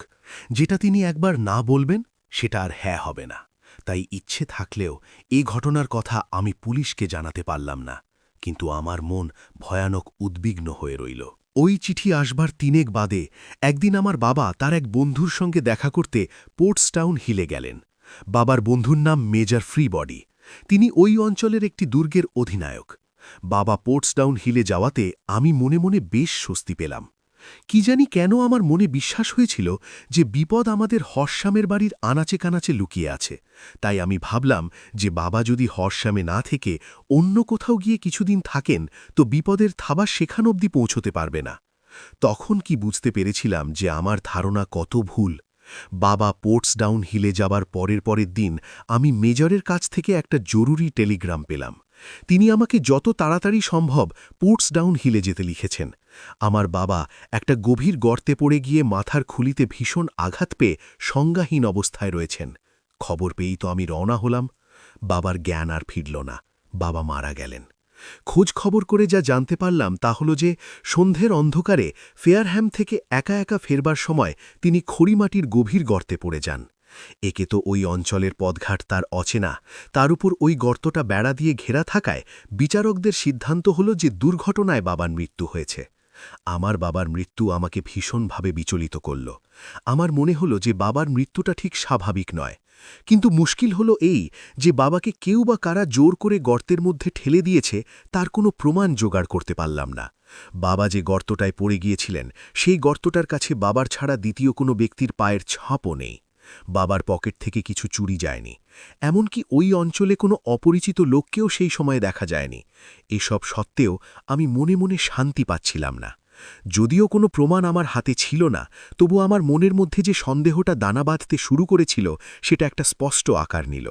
Speaker 3: যেটা তিনি একবার না বলবেন সেটা আর হ্যাঁ হবে না। তাই ইচ্ছে থাকলেও এই ঘটনার কথা আমি পুলিশকে জানাতে পারলাম না। কিন্তু আমার মন ভয়ানক উদ্বিগ্ন হয়ে রইল। ওই চিঠি আসবার 3 বাদে একদিন আমার বাবা তার এক বন্ধুর সঙ্গে দেখা করতে পোর্টসটাউন হিলে গেলেন। বাবার বন্ধুর নাম মেজর ফ্রিবডি। তিনি ওই অঞ্চলের একটি দুর্গের অধিনায়ক। বাবা পোর্টসটাউন হিলে যাওয়াতে আমি মনে মনে বেশ স্বস্তি পেলাম। কি জানি কেন আমার মনে বিশ্বাস হয়েছিল যে বিপদ আমাদের হর্ষামের বাড়ির আনাচে কানাচে লুকিয়ে আছে। তাই আমি ভাবলাম যে বাবা যদি হর্ষামে না থেকে অন্য কোথাও গিয়ে কিছুদিন থাকেন তো বিপদের থাবা সেখান অবধি পৌঁছতে পারবে না। তখন কি বুঝতে পেরেছিলাম যে আমার ধারণা কত ভুল। বাবা পোর্টসডাউন হিলে যাবার পরের দিন আমি মেজরের কাছ থেকে একটা জরুরি টেলিগ্রাম পেলাম। তিনি আমাকে যত তাড়াতাড়ি সম্ভব পোর্টসডাউন হিলে যেতে লিখেছেন। আমার বাবা একটা গভীর গর্তে পড়ে গিয়ে মাথার খুলিতে ভীষণ আঘাত পেয়ে সংজ্ঞাহীন অবস্থায় রয়েছেন। খবর পেয়েই তো আমি রওনা হলাম। বাবার জ্ঞান আর ফিরল না, বাবা মারা গেলেন। খোঁজ খবর করে যা জানতে পারলাম তা হল যে সন্ধ্যের অন্ধকারে ফেয়ারহ্যাম থেকে একা একা ফেরবার সময় তিনি খড়িমাটির গভীর গর্তে পড়ে যান। একে তো ওই অঞ্চলের পথঘাট তার অচেনা, তার উপর ওই গর্তটা বেড়া দিয়ে ঘেরা থাকায় বিচারকদের সিদ্ধান্ত হল যে দুর্ঘটনায় বাবার মৃত্যু হয়েছে। আমার বাবার মৃত্যু আমাকে ভীষণভাবে বিচলিত করল। আমার মনে হল যে বাবার মৃত্যুটা ঠিক স্বাভাবিক নয়। কিন্তু মুশকিল হল এই যে বাবাকে কেউ বা কারা জোর করে গর্তের মধ্যে ঠেলে দিয়েছে তার কোনো প্রমাণ জোগাড় করতে পারলাম না। বাবা যে গর্তটায় পড়ে গিয়েছিলেন সেই গর্তটার কাছে বাবার ছাড়া দ্বিতীয় কোনো ব্যক্তির পায়ের ছাপও নেই। বাবার পকেট থেকে কিছু চুরি যায়নি, এমনকি ওই অঞ্চলে কোনো অপরিচিত লোককেও সেই সময়ে দেখা যায়নি। এসব সত্ত্বেও আমি মনে মনে শান্তি পাচ্ছিলাম না। যদিও কোনো প্রমাণ আমার হাতে ছিল না, তবু আমার মনের মধ্যে যে সন্দেহটা দানা বাঁধতে শুরু করেছিল সেটা একটা স্পষ্ট আকার নিল।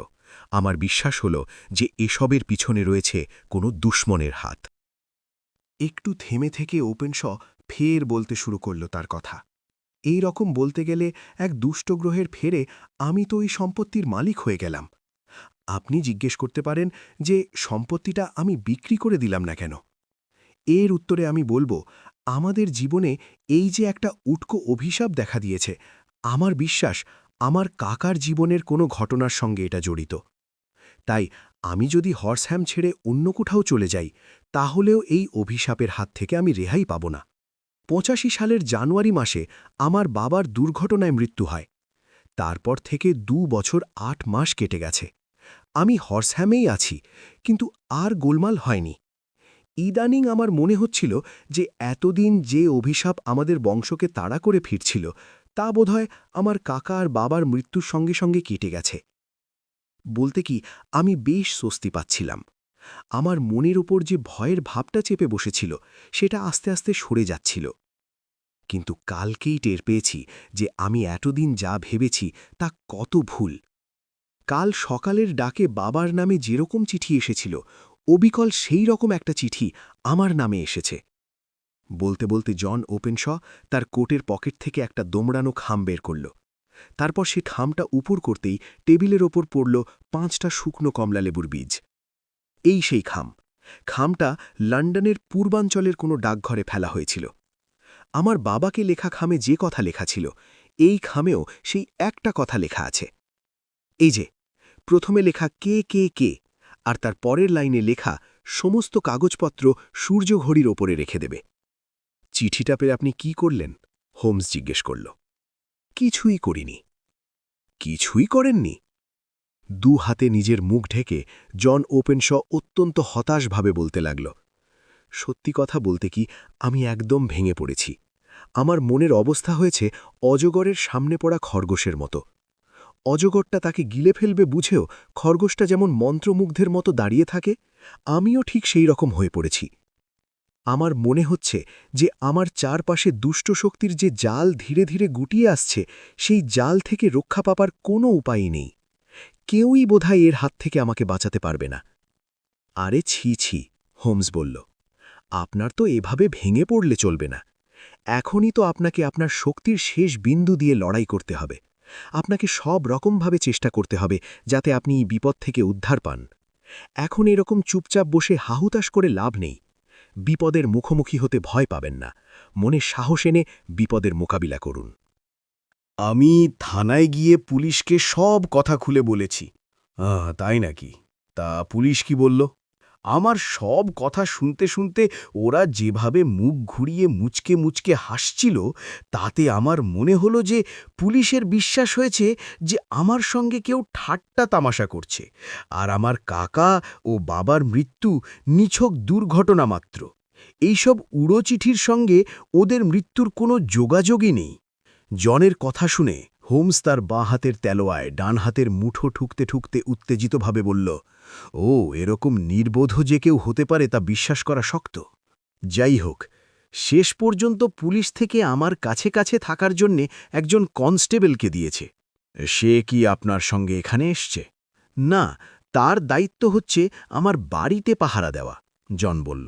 Speaker 3: আমার বিশ্বাস হল যে এসবের পিছনে রয়েছে কোনো দুশ্মনের হাত। একটু থেমে থেকে ওপেনশ ফের বলতে শুরু করল তার কথা। এই রকম বলতে গেলে এক দুষ্ট গ্রহের ফেরে আমি তো ওই সম্পত্তির মালিক হয়ে গেলাম। আপনি জিজ্ঞেস করতে পারেন যে সম্পত্তিটা আমি বিক্রি করে দিলাম না কেন। এর উত্তরে আমি বলবো, আমাদের জীবনে এই যে একটা উটকো অভিশাপ দেখা দিয়েছে, আমার বিশ্বাস আমার কাকার জীবনের কোনো ঘটনার সঙ্গে এটা জড়িত। তাই আমি যদি হর্সহ্যাম ছেড়ে অন্য কোথাও চলে যাই তাহলেও এই অভিশাপের হাত থেকে আমি রেহাই পাব না। 85 সালের জানুয়ারি মাসে আমার বাবার দুর্ঘটনায় মৃত্যু হয়। তারপর থেকে 2 বছর 8 মাস কেটে গেছে। আমি হর্সহ্যামেই আছি, কিন্তু আর গোলমাল হয়নি।
Speaker 1: ইদানিং আমার মনে হচ্ছিল যে এতদিন যে অভিশাপ আমাদের বংশকে তাড়া করে ফিরছিল তা বোধহয় আমার কাকা আর বাবার মৃত্যুর সঙ্গে সঙ্গে কেটে গেছে। বলতে কি, আমি বেশ স্বস্তি পাচ্ছিলাম। আমার মনের উপর যে ভয়ের ভাবটা চেপে বসেছিল সেটা আস্তে আস্তে সরে যাচ্ছিল। কিন্তু কালকেই টের পেয়েছি যে আমি এতদিন যা ভেবেছি তা কত ভুল। কাল সকালের ডাকে বাবার নামে যেরকম চিঠি এসেছিল অবিকল সেই রকম একটা চিঠি আমার নামে এসেছে। বলতে বলতে জন ওপেনশ তার কোটের পকেট থেকে একটা দোমড়ানো খাম বের করল। তারপর সে খামটা উপর করতেই টেবিলের ওপর পড়ল 5টা শুকনো কমলালেবুর বীজ। এই সেই খামটা লন্ডনের পূর্বাঞ্চলের কোনো ডাকঘরে ফেলা হয়েছিল। আমার বাবাকে লেখা খামে যে কথা লেখা ছিল এই খামেও সেই একটা কথা লেখা আছে। এই যে প্রথমে লেখা কে কে কে, আর তার পরের লাইনে লেখা সমস্ত কাগজপত্র সূর্য ঘড়ির ওপরে রেখে দেবে। চিঠিটা পেয়ে আপনি কি করলেন? হোমস জিজ্ঞেস করল। কিছুই করিনি। কিছুই করেননি? দু হাতে নিজের মুখ ঢেকে জন ওপেনশ অত্যন্ত হতাশভাবে বলতে লাগল, সত্যি কথা বলতে কি, আমি একদম ভেঙে পড়েছি। আমার মনের অবস্থা হয়েছে অজগরের সামনে পড়া খরগোশের মতো। অজগরটা তাকে গিলে ফেলবে বুঝেও খরগোশটা যেমন মন্ত্রমুগ্ধের মতো দাঁড়িয়ে থাকে, আমিও ঠিক সেই রকম হয়ে পড়েছি। আমার মনে হচ্ছে যে আমার চারপাশে দুষ্ট শক্তির যে জাল ধীরে ধীরে গুটিয়ে আসছে সেই জাল থেকে রক্ষা পাবার কোনো উপায়ই নেই। কেউই বোধহয় এর হাত থেকে আমাকে বাঁচাতে পারবে না। আরে ছি ছি, হোমস বলল, আপনার তো এভাবে ভেঙে পড়লে চলবে না। এখনই তো আপনাকে আপনার শক্তির শেষ বিন্দু দিয়ে লড়াই করতে হবে। আপনাকে সব রকমভাবে চেষ্টা করতে হবে যাতে আপনি এই বিপদ থেকে উদ্ধার পান। এখন এরকম চুপচাপ বসে হাহুতাশ করে লাভ নেই। বিপদের মুখোমুখি হতে ভয় পাবেন না, মনে সাহস এনে বিপদের মোকাবিলা করুন।
Speaker 3: আমি থানায় গিয়ে পুলিশকে সব কথা খুলে বলেছি। তাই নাকি? তা পুলিশ কি বলল? আমার সব কথা শুনতে শুনতে ওরা যেভাবে মুখ ঘুরিয়ে মুচকে মুচকে হাসছিল তাতে আমার মনে হলো যে পুলিশের বিশ্বাস হয়েছে যে আমার সঙ্গে কেউ ঠাট্টা তামাশা করছে, আর আমার কাকা ও বাবার মৃত্যু নিছক দুর্ঘটনা মাত্র। এইসব উড়ো চিঠির সঙ্গে ওদের মৃত্যুর কোনো যোগাযোগই নেই। জনের কথা শুনে হোমস তার বাঁ হাতের তেলোয়ায় ডান হাতের মুঠো ঠুকতে ঠুকতে উত্তেজিতভাবে বলল, ও এরকম নির্বোধ যে কেউ হতে পারে তা বিশ্বাস করা শক্ত। যাই হোক, শেষ পর্যন্ত পুলিশ থেকে আমার কাছে কাছে থাকার জন্যে একজন কনস্টেবলকে দিয়েছে। সে কি আপনার সঙ্গে এখানে এসছে? না, তার দায়িত্ব হচ্ছে আমার বাড়িতে পাহারা দেওয়া, জন বলল।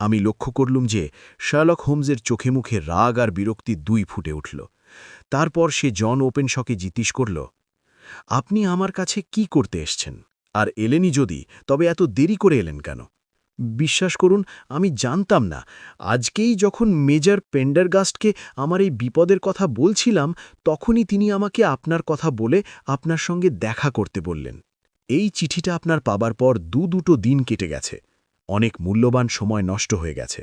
Speaker 3: আমি লক্ষ্য করলুম যে শার্লক হোমসের চোখে মুখে রাগ আর বিরক্তি দুই ফুটে উঠল। তারপর সে জন ওপেনশকে জিজ্ঞেস করল, আপনি আমার কাছে কি করতে এসছেন? আর এলেনই যদি, তবে এত দেরি করে এলেন কেন? বিশ্বাস করুন, আমি জানতাম না। আজকেই যখন মেজর পেন্ডারগাস্টকে আমার এই বিপদের কথা বলছিলাম তখনই তিনি আমাকে আপনার কথা বলে আপনার সঙ্গে দেখা করতে বললেন। এই চিঠিটা আপনার পাবার পর দুটো দিন কেটে গেছে। অনেক মূল্যবান সময় নষ্ট হয়ে গেছে।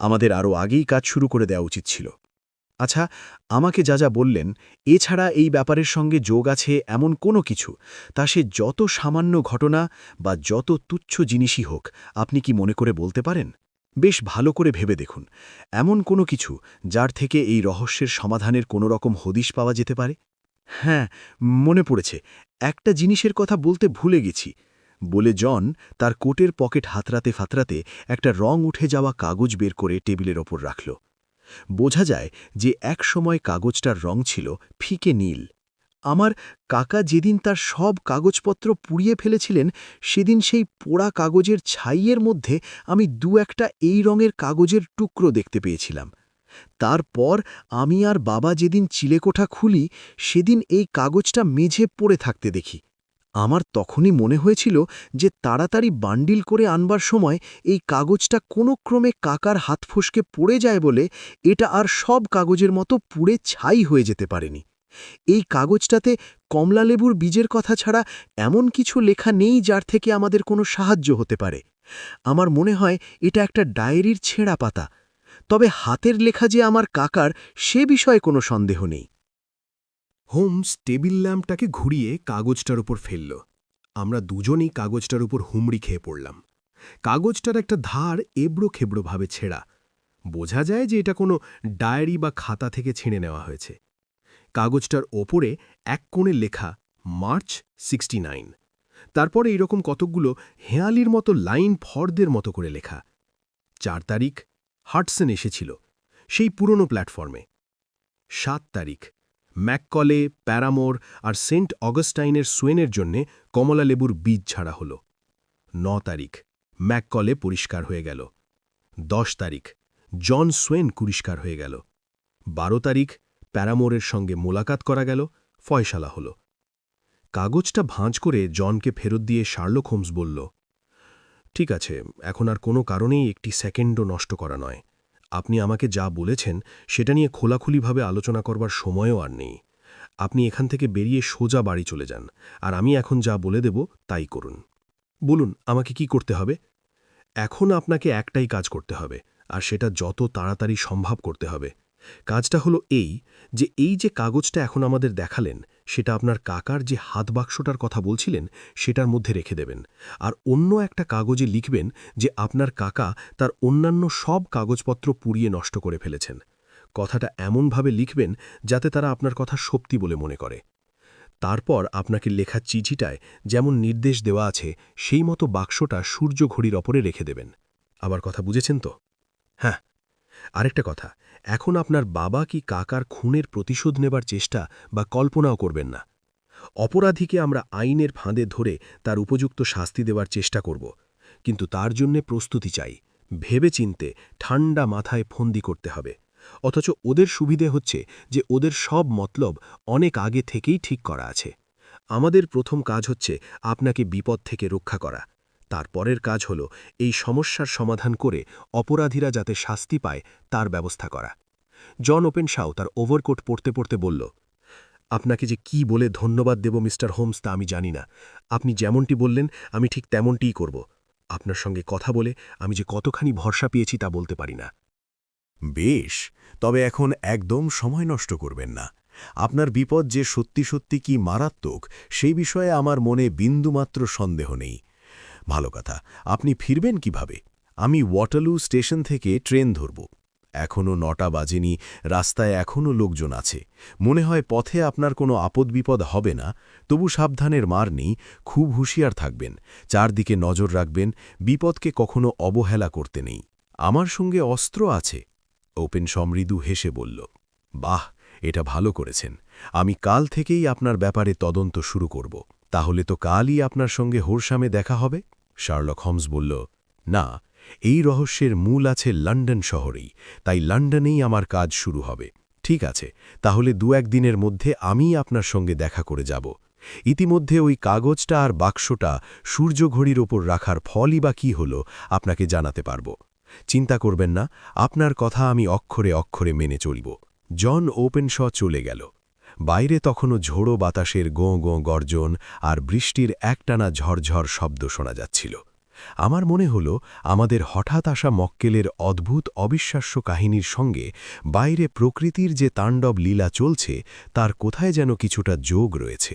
Speaker 3: আমাদের আরও আগেই কাজ শুরু করে দেওয়া উচিত ছিল। আচ্ছা, আমাকে যা যা বললেন, এছাড়া এই ব্যাপারের সঙ্গে যোগ আছে এমন কোনো কিছু, তা সে যত সামান্য ঘটনা বা যত তুচ্ছ জিনিসই হোক, আপনি কি মনে করে বলতে পারেন? বেশ ভালো করে ভেবে দেখুন, এমন কোনো কিছু যার থেকে এই রহস্যের সমাধানের কোনো রকম হদিশ পাওয়া যেতে পারে? হ্যাঁ, মনে পড়েছে, একটা জিনিসের কথা বলতে ভুলে গেছি, বলে জন তার কোটের পকেট হাতড়াতে ফাতরাতে একটা রং উঠে যাওয়া কাগজ বের করে টেবিলের ওপর রাখল। বোঝা যায় যে এক সময় কাগজটার রং ছিল ফিকে নীল। আমার কাকা যেদিন তার সব কাগজপত্র পুড়িয়ে ফেলেছিলেন সেদিন সেই পোড়া কাগজের ছাইয়ের মধ্যে আমি একটা এই রঙের কাগজের টুকরো দেখতে পেয়েছিলাম। তারপর আমি আর বাবা যেদিন চিলেকোঠা খুলি সেদিন এই কাগজটা মেঝে পড়ে থাকতে দেখি। আমার তখনই মনে হয়েছিল যে তাড়াতাড়ি বান্ডিল করে আনবার সময় এই কাগজটা কোনো ক্রমে কাকার হাত ফসকে পড়ে যায় বলে এটা আর সব কাগজের মতো পুড়ে ছাই হয়ে যেতে পারেনি। এই কাগজটাতে কমলালেবুর বীজের কথা ছাড়া এমন কিছু লেখা নেই যার থেকে আমাদের কোনো সাহায্য হতে পারে। আমার মনে হয় এটা একটা ডায়েরির ছেঁড়া পাতা, তবে হাতের লেখা যে আমার কাকার সে বিষয়ে কোনো সন্দেহ নেই। হোমস টেবিল ল্যাম্পটাকে ঘুরিয়ে কাগজটার উপর ফেলল। আমরা দুজনেই কাগজটার উপর হুমড়ি খেয়ে পড়লাম। কাগজটার একটা ধার এবড়ো খেবড়োভাবে ছেঁড়া। বোঝা যায় যে এটা কোনো ডায়েরি বা খাতা থেকে ছিঁড়ে নেওয়া হয়েছে। কাগজটার ওপরে এক কোণে লেখা মার্চ 69। তারপরে এইরকম কতকগুলো হেঁয়ালির মতো লাইন ফর্দের মতো করে লেখা। 4 তারিখ হাডসন এসেছিল, সেই পুরনো প্ল্যাটফর্মে। 7 তারিখ ম্যাককলে, প্যারামোর আর সেন্ট অগাস্টাইনের সোয়েনের জন্যে কমলালেবুর বীজ ছাড়া হল। 9 তারিখ ম্যাককলে পরিষ্কার হয়ে গেল। 10 তারিখ জন সোয়েন পরিষ্কার হয়ে গেল। 12 তারিখ প্যারামোরের সঙ্গে মোলাকাত করা গেল, ফয়সালা হল। কাগজটা ভাঁজ করে জনকে ফেরত দিয়ে শার্লক হোমস বলল, ঠিক আছে, এখন আর কোনো কারণেই একটি সেকেন্ডও নষ্ট করা নয়। আপনি আমাকে যা বলেছেন সেটা নিয়ে খোলাখুলিভাবে আলোচনা করবার সময়ও আর নেই। আপনি এখান থেকে বেরিয়ে সোজা বাড়ি চলে যান, আর আমি এখন যা বলে দেব তাই করুন। বলুন আমাকে কি করতে হবে? এখন আপনাকে একটাই কাজ করতে হবে, আর সেটা যত তাড়াতাড়ি সম্ভব করতে হবে। কাজটা হলো এই যে কাগজটা এখন আমাদের দেখালেন, সেটা আপনার কাকার যে হাত বাক্সটার কথা বলছিলেন সেটার মধ্যে রেখে দেবেন, আর অন্য একটা কাগজে লিখবেন যে আপনার কাকা তার অন্যান্য সব কাগজপত্র পুড়িয়ে নষ্ট করে ফেলেছেন। কথাটা এমনভাবে লিখবেন যাতে তারা আপনার কথা সত্যি বলে মনে করে। তারপর আপনাকে লেখা চিঠিটায় যেমন নির্দেশ দেওয়া আছে সেই মতো বাক্সটা সূর্য ঘড়ির ওপরে রেখে দেবেন। আবার কথা বুঝেছেন তো? হ্যাঁ, আরেকটা কথা, এখন আপনার বাবা কি কাকার খুনের প্রতিশোধ নেবার চেষ্টা বা কল্পনাও করবেন না। অপরাধীকে আমরা আইনের ফাঁদে ধরে তার উপযুক্ত শাস্তি দেওয়ার চেষ্টা করব, কিন্তু তার জন্যে প্রস্তুতি চাই। ভেবেচিন্তে ঠান্ডা মাথায় ফন্দি করতে হবে। অথচ ওদের সুবিধে হচ্ছে যে ওদের সব মতলব অনেক আগে থেকেই ঠিক করা আছে। আমাদের প্রথম কাজ হচ্ছে আপনাকে বিপদ থেকে রক্ষা করা। তারপরের কাজ হল এই সমস্যার সমাধান করে অপরাধীরা যাতে শাস্তি পায় তার ব্যবস্থা করা। জন ওপেনশাও তার ওভারকোট পরতে পরতে বলল, আপনাকে যে কি বলে ধন্যবাদ দেব মিস্টার হোমস তা আমি জানি না। আপনি যেমনটি বললেন আমি ঠিক তেমনটিই করব। আপনার সঙ্গে কথা বলে আমি যে কতখানি ভরসা পেয়েছি তা বলতে পারি না।
Speaker 2: বেশ, তবে এখন একদম সময় নষ্ট করবেন না। আপনার বিপদ যে সত্যি সত্যি কি মারাত্মক সেই বিষয়ে আমার মনে বিন্দুমাত্র সন্দেহ নেই। ভালো কথা, আপনি ফিরবেন কিভাবে? আমি ওয়াটারলু স্টেশন থেকে ট্রেন ধরব। এখনও 9টা বাজেনি, রাস্তায় এখনও লোকজন আছে। মনে হয় পথে আপনার কোনো আপদ বিপদ হবে না, তবু সাবধানের মার নেই, খুব হুঁশিয়ার থাকবেন, চারদিকে নজর রাখবেন, বিপদকে কখনো অবহেলা করতে নেই। আমার সঙ্গে অস্ত্র আছে। ওপেন সমৃদু হেসে বলল, বাহ, এটা ভালো করেছেন। আমি কাল থেকেই আপনার ব্যাপারে তদন্ত শুরু করব। তাহলে তো কালই আপনার সঙ্গে হোরসামে দেখা হবে? শার্লক হোমস বলল, না, এই রহস্যের মূল আছে লন্ডন শহরেই, তাই লন্ডনেই আমার কাজ শুরু হবে। ঠিক আছে, তাহলে 2-1 দিনের মধ্যে আমিই আপনার সঙ্গে দেখা করে যাব। ইতিমধ্যে ওই কাগজটা আর বাক্সটা সূর্যঘড়ির ওপর রাখার ফলই বা কী হল আপনাকে জানাতে পারব। চিন্তা করবেন না, আপনার কথা আমি অক্ষরে অক্ষরে মেনে চলব। জন ওপেনশ চলে গেল। বাইরে তখনও ঝোড়ো বাতাসের গোঁ গোঁ গর্জন আর বৃষ্টির একটানা ঝরঝর শব্দ শোনা যাচ্ছিল। আমার মনে হল আমাদের হঠাৎ আসা মক্কেলের অদ্ভুত অবিশ্বাস্য কাহিনীর সঙ্গে বাইরে প্রকৃতির যে তাণ্ডব লীলা চলছে তার কোথায় যেন কিছুটা যোগ রয়েছে।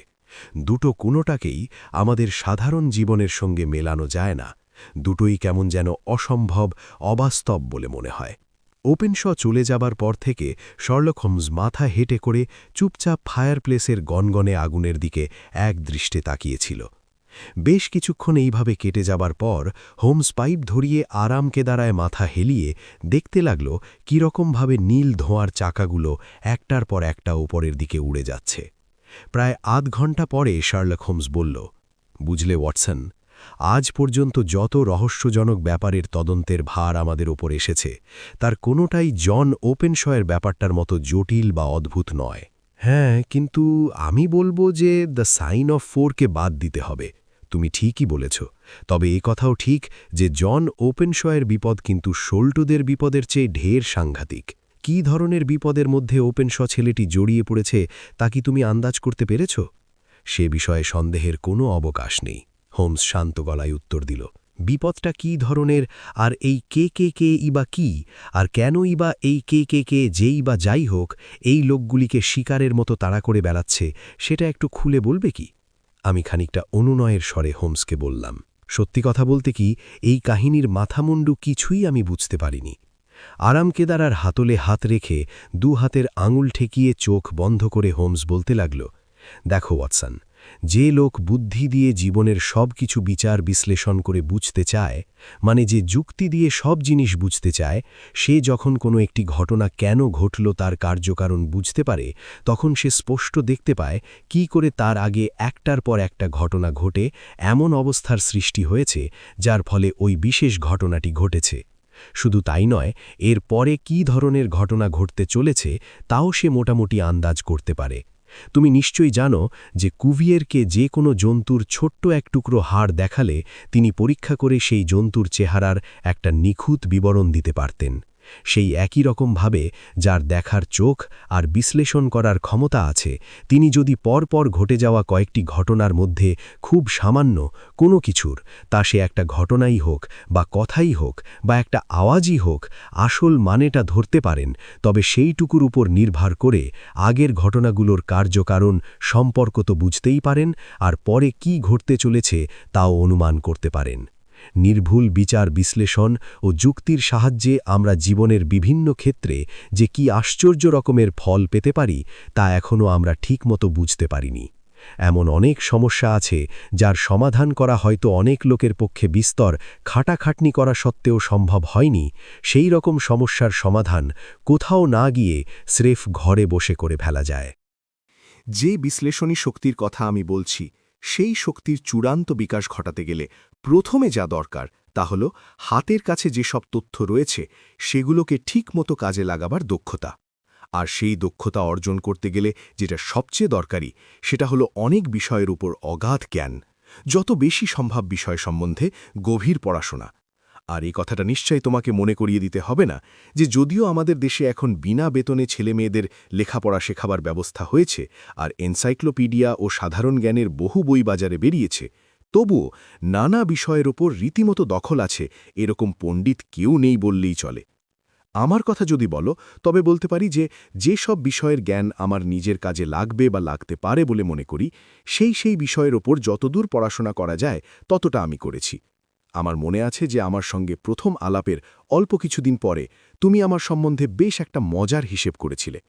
Speaker 2: দুটো কোনোটাকেই আমাদের সাধারণ জীবনের সঙ্গে মেলানো যায় না, দুটোই কেমন যেন অসম্ভব, অবাস্তব বলে মনে হয়। ওপেনশ চলে যাবার পর থেকে শার্লক হোমস মাথা হেঁটে করে চুপচাপ ফায়ারপ্লেসের গনগনে আগুনের দিকে একদৃষ্টে তাকিয়েছিল। বেশ কিছুক্ষণ এইভাবে কেটে যাবার পর হোমস পাইপ ধরিয়ে আরাম কেদারায় মাথা হেলিয়ে দেখতে লাগল কীরকমভাবে নীল ধোঁয়ার চাকাগুলো একটার পর একটা উপরের দিকে উড়ে যাচ্ছে। প্রায় আধ ঘণ্টা পরে শার্লক হোমস বলল, বুঝলে ওয়াটসন, আজ পর্যন্ত যত রহস্যজনক ব্যাপারের তদন্তের ভার আমাদের ওপর এসেছে তার কোনোটাই জন ওপেনশয়ের ব্যাপারটার মতো জটিল বা অদ্ভুত নয়। হ্যাঁ, কিন্তু আমি বলবো যে দ্য সাইন অফ 4কে বাদ দিতে হবে। তুমি ঠিকই বলেছ, তবে এ কথাও ঠিক যে জন ওপেনশয়ের বিপদ কিন্তু শোল্টুদের বিপদের চেয়ে ঢের সাংঘাতিক। কী ধরনের বিপদের মধ্যে ওপেনশ ছেলেটি জড়িয়ে পড়েছে তা কি তুমি আন্দাজ করতে পেরেছ? সে বিষয়ে সন্দেহের কোনো অবকাশ নেই। হোমস শান্ত গলায় উত্তর দিল, বিপদটা কী ধরনের, আর এই কে ইবা কি, আর কেনই বা এই কে যেই বা যাই হোক এই লোকগুলিকে শিকারের মতো তাড়া করে বেড়াচ্ছে সেটা একটু খুলে বলবে কি? আমি খানিকটা অনুনয়ের স্বরে হোমসকে বললাম,
Speaker 3: সত্যি কথা বলতে কি, এই কাহিনীর মাথামুন্ডু কিছুই আমি বুঝতে পারিনি। আরামকেদার আর হাতলে হাত রেখে 2 হাতের আঙুল ঠেকিয়ে চোখ বন্ধ করে হোমস বলতে লাগল, দেখো ওয়াটসন, যে লোক বুদ্ধি দিয়ে জীবনের সব কিছু বিচার বিশ্লেষণ করে বুঝতে চায়, মানে যে যুক্তি দিয়ে সব জিনিস বুঝতে চায়, সে যখন কোনো একটি ঘটনা কেন ঘটল তার কার্যকারণ বুঝতে পারে, তখন সে স্পষ্ট দেখতে পায় কি করে তার আগে একটার পর একটা ঘটনা ঘটে এমন অবস্থার সৃষ্টি হয়েছে যার ফলে ওই বিশেষ ঘটনাটি ঘটেছে। শুধু তাই নয়, এর পরে কী ধরনের ঘটনা ঘটতে চলেছে তাও সে মোটামুটি আন্দাজ করতে পারে। তুমি নিশ্চয়ই জানো যে কুভিয়েরকে যে কোনো জন্তুর ছোট্ট এক টুকরো হাড় দেখালে তিনি পরীক্ষা করে সেই জন্তুর চেহারার একটা নিখুঁত বিবরণ দিতে পারতেন। সেই একই রকমভাবে যার দেখার চোখ আর বিশ্লেষণ করার ক্ষমতা আছে, তিনি যদি পরপর ঘটে যাওয়া কয়েকটি ঘটনার মধ্যে খুব সামান্য কোনো কিছুর, তা সে একটা ঘটনাই হোক বা কথাই হোক বা একটা আওয়াজই হোক, আসল মানেটা ধরতে পারেন, তবে সেইটুকুর উপর নির্ভর করে আগের ঘটনাগুলোর কার্যকারণ সম্পর্ক তো বুঝতেই পারেন, আর পরে কি ঘটতে চলেছে তাও অনুমান করতে পারেন। নির্ভুল বিচার বিশ্লেষণ ও যুক্তির সাহায্যে আমরা জীবনের বিভিন্ন ক্ষেত্রে যে কি আশ্চর্য রকমের ফল পেতে পারি তা এখনও আমরা ঠিকমতো বুঝতে পারিনি। এমন অনেক সমস্যা আছে যার সমাধান করা হয়তো অনেক লোকের পক্ষে বিস্তর খাটাখাটনি করা সত্ত্বেও সম্ভব হয়নি। সেই রকম সমস্যার সমাধান কোথাও না গিয়ে স্রেফ ঘরে বসে করে ফেলা যায়।
Speaker 2: যে বিশ্লেষণী শক্তির কথা আমি বলছি, সেই শক্তির চূড়ান্ত বিকাশ ঘটাতে গেলে প্রথমে যা দরকার তা হল হাতের কাছে যেসব তথ্য রয়েছে সেগুলোকে ঠিকমতো কাজে লাগাবার দক্ষতা। আর সেই দক্ষতা অর্জন করতে গেলে যেটা সবচেয়ে দরকারি সেটা হলো অনেক বিষয়ের উপর অগাধ জ্ঞান, যত বেশি সম্ভব বিষয় সম্বন্ধে গভীর পড়াশোনা। আর এই কথাটা নিশ্চয়ই তোমাকে মনে করিয়ে দিতে হবে না যে যদিও আমাদের দেশে এখন বিনা বেতনে ছেলেমেয়েদের লেখাপড়া শেখাবার ব্যবস্থা হয়েছে আর এনসাইক্লোপিডিয়া ও সাধারণ জ্ঞানের বহু বই বাজারে বেরিয়েছে, তবুও নানা বিষয়ের ওপর রীতিমতো দখল আছে এরকম পণ্ডিত কেউ নেই বললেই চলে। আমার কথা যদি বলো তবে বলতে পারি যে সব বিষয়ের জ্ঞান আমার নিজের কাজে লাগবে বা লাগতে পারে বলে মনে করি, সেই বিষয়ের ওপর যতদূর পড়াশোনা করা যায় ততটা আমি করেছি। আমার মনে আছে যে আমার সঙ্গে প্রথম আলাপের অল্প কিছুদিন পরে তুমি আমার সম্বন্ধে বেশ একটা মজার হিসেব করেছিলে।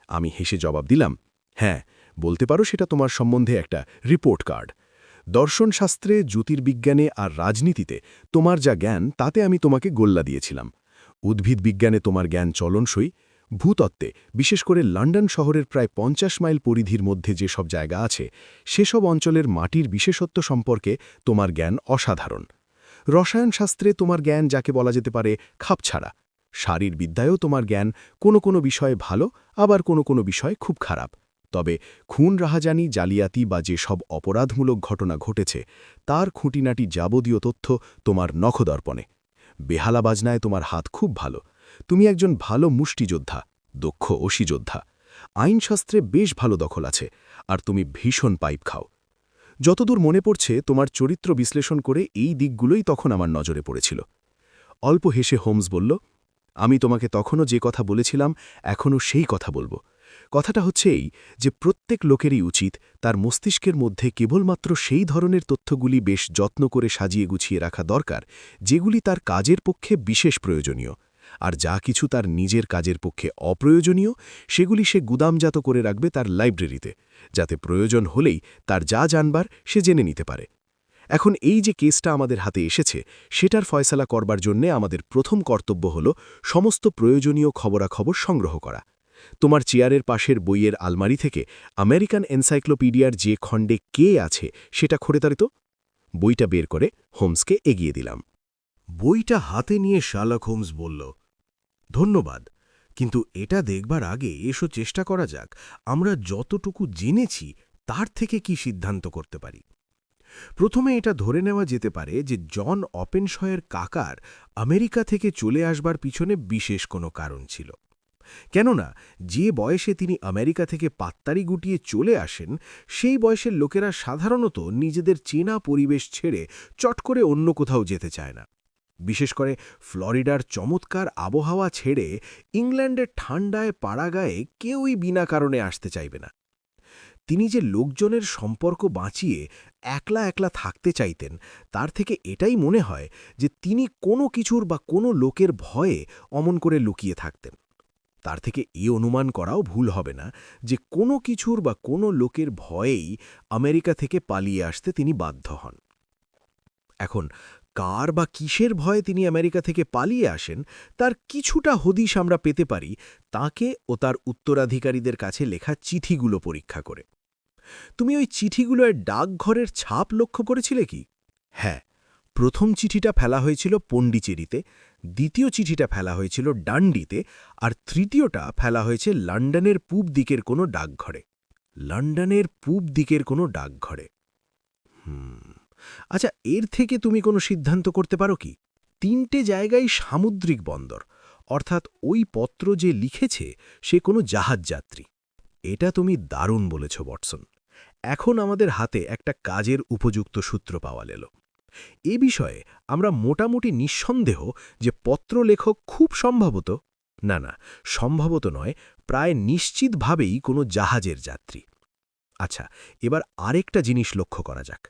Speaker 2: আমি হেসে জবাব দিলাম, হ্যাঁ, বলতে পারো সেটা তোমার সম্বন্ধে একটা রিপোর্ট কার্ড। দর্শনশাস্ত্রে, জ্যোতির্বিজ্ঞানে আর রাজনীতিতে তোমার যা জ্ঞান তাতে আমি তোমাকে গোল্লা দিয়েছিলাম। উদ্ভিদ বিজ্ঞানে তোমার জ্ঞান চলনসই। ভূতত্ত্বে, বিশেষ করে লন্ডন শহরের প্রায় 50 মাইল পরিধির মধ্যে যেসব জায়গা আছে সেসব অঞ্চলের মাটির বিশেষত্ব সম্পর্কে তোমার জ্ঞান অসাধারণ। রসায়নশাস্ত্রে তোমার জ্ঞান যাকে বলা যেতে পারে খাপছাড়া। শারীরবিদ্যায়ও তোমার জ্ঞান কোনো বিষয়ে ভালো, আবার কোনো বিষয়ে খুব খারাপ। তবে খুন, রাহাজানি, জালিয়াতি বা যেসব অপরাধমূলক ঘটনা ঘটেছে তার খুঁটিনাটি যাবতীয় তথ্য তোমার নখদর্পণে। বেহালা বাজনায় তোমার হাত খুব ভালো। তুমি একজন ভালো মুষ্টিযোদ্ধা, দক্ষ অসিযোদ্ধা। আইনশাস্ত্রে বেশ ভালো দখল আছে, আর তুমি ভীষণ পাইপ খাও। যতদূর মনে পড়ছে তোমার চরিত্র বিশ্লেষণ করে এই দিকগুলোই তখন আমার নজরে পড়েছিল। অল্প হেসে হোমস বলল, আমি তোমাকে তখনও যে কথা বলেছিলাম এখনও সেই কথা বলবো। কথাটা হচ্ছে এই যে প্রত্যেক লোকেরই উচিত তার মস্তিষ্কের মধ্যে কেবলমাত্র সেই ধরনের তথ্যগুলি বেশ যত্ন করে সাজিয়ে গুছিয়ে রাখা দরকার যেগুলি তার কাজের পক্ষে বিশেষ প্রয়োজনীয়, আর যা কিছু তার নিজের কাজের পক্ষে অপ্রয়োজনীয় সেগুলি সে গুদামজাত করে রাখবে তার লাইব্রেরিতে, যাতে প্রয়োজন হলেই তার যা জানবার সে জেনে নিতে পারে। এখন এই যে কেসটা আমাদের হাতে এসেছে সেটার ফয়সালা করবার জন্যে আমাদের প্রথম কর্তব্য হল সমস্ত প্রয়োজনীয় খবরাখবর সংগ্রহ করা। তোমার চেয়ারের পাশের বইয়ের আলমারি থেকে আমেরিকান এনসাইক্লোপিডিয়ার যে খণ্ডে কে আছে সেটা খোঁড়ে তো। বইটা বের করে হোমসকে এগিয়ে দিলাম।
Speaker 3: বইটা হাতে নিয়ে শার্লক হোমস বলল, ধন্যবাদ, কিন্তু এটা দেখবার আগে এসো চেষ্টা করা যাক আমরা যতটুকু জেনেছি তার থেকে কি সিদ্ধান্ত করতে পারি। প্রথমে এটা ধরে নেওয়া যেতে পারে যে জন অপেনশয়ের কাকার আমেরিকা থেকে চলে আসবার পিছনে বিশেষ কোনো কারণ ছিল। কেননা যে বয়সে তিনি আমেরিকা থেকে পাত্তারি গুটিয়ে চলে আসেন সেই বয়সের লোকেরা সাধারণত নিজেদের চেনা পরিবেশ ছেড়ে চট করে অন্য কোথাও যেতে চায় না। বিশেষ করে ফ্লোরিডার চমৎকার আবহাওয়া ছেড়ে ইংল্যান্ডের ঠান্ডায় পাড়াগায়ে কেউই বিনা কারণে আসতে চাইবে না।
Speaker 2: তিনি যে লোকজনের সম্পর্ক বাঁচিয়ে একলা একলা থাকতে চাইতেন, তার থেকে এটাই মনে হয় যে তিনি কোনো কিছুর বা কোনো লোকের ভয়ে অমন করে লুকিয়ে থাকতেন। তার থেকে এ অনুমান করাও ভুল হবে না যে কোনো কিছুর বা কোনো লোকের ভয়েই আমেরিকা থেকে পালিয়ে আসতে তিনি বাধ্য হন। এখন কার বা কিসের ভয়ে তিনি আমেরিকা থেকে পালিয়ে আসেন, তার কিছুটা হদিশ আমরা পেতে পারি তাকে ও তার উত্তরাধিকারীদের কাছে লেখা চিঠিগুলো পরীক্ষা করে। তুমি ওই চিঠিগুলোর ডাকঘরের ছাপ লক্ষ্য করেছিলে কি? হ্যাঁ, প্রথম চিঠিটা ফেলা হয়েছিল পণ্ডিচেরিতে, দ্বিতীয় চিঠিটা ফেলা হয়েছিল ডান্ডিতে, আর তৃতীয়টা ফেলা হয়েছে লন্ডনের পূব দিকের কোনো ডাকঘরে। লন্ডনের পূব দিকের কোনো ডাকঘরে। আচ্ছা, এর থেকে তুমি কোনো সিদ্ধান্ত করতে পারো কি? 3টে জায়গায় সামুদ্রিক বন্দর, অর্থাৎ ওই পত্র যে লিখেছে সে কোনো জাহাজ যাত্রী। এটা তুমি দারুণ বলেছ বটসন। এখন আমাদের হাতে একটা কাজের উপযুক্ত সূত্র পাওয়া গেল। এ বিষয়ে আমরা মোটামুটি নিঃসন্দেহ যে পত্র লেখক খুব সম্ভবত, সম্ভবত নয়, প্রায় নিশ্চিতভাবেই কোনো জাহাজের যাত্রী। আচ্ছা, এবার আরেকটা জিনিস লক্ষ্য করা যাক।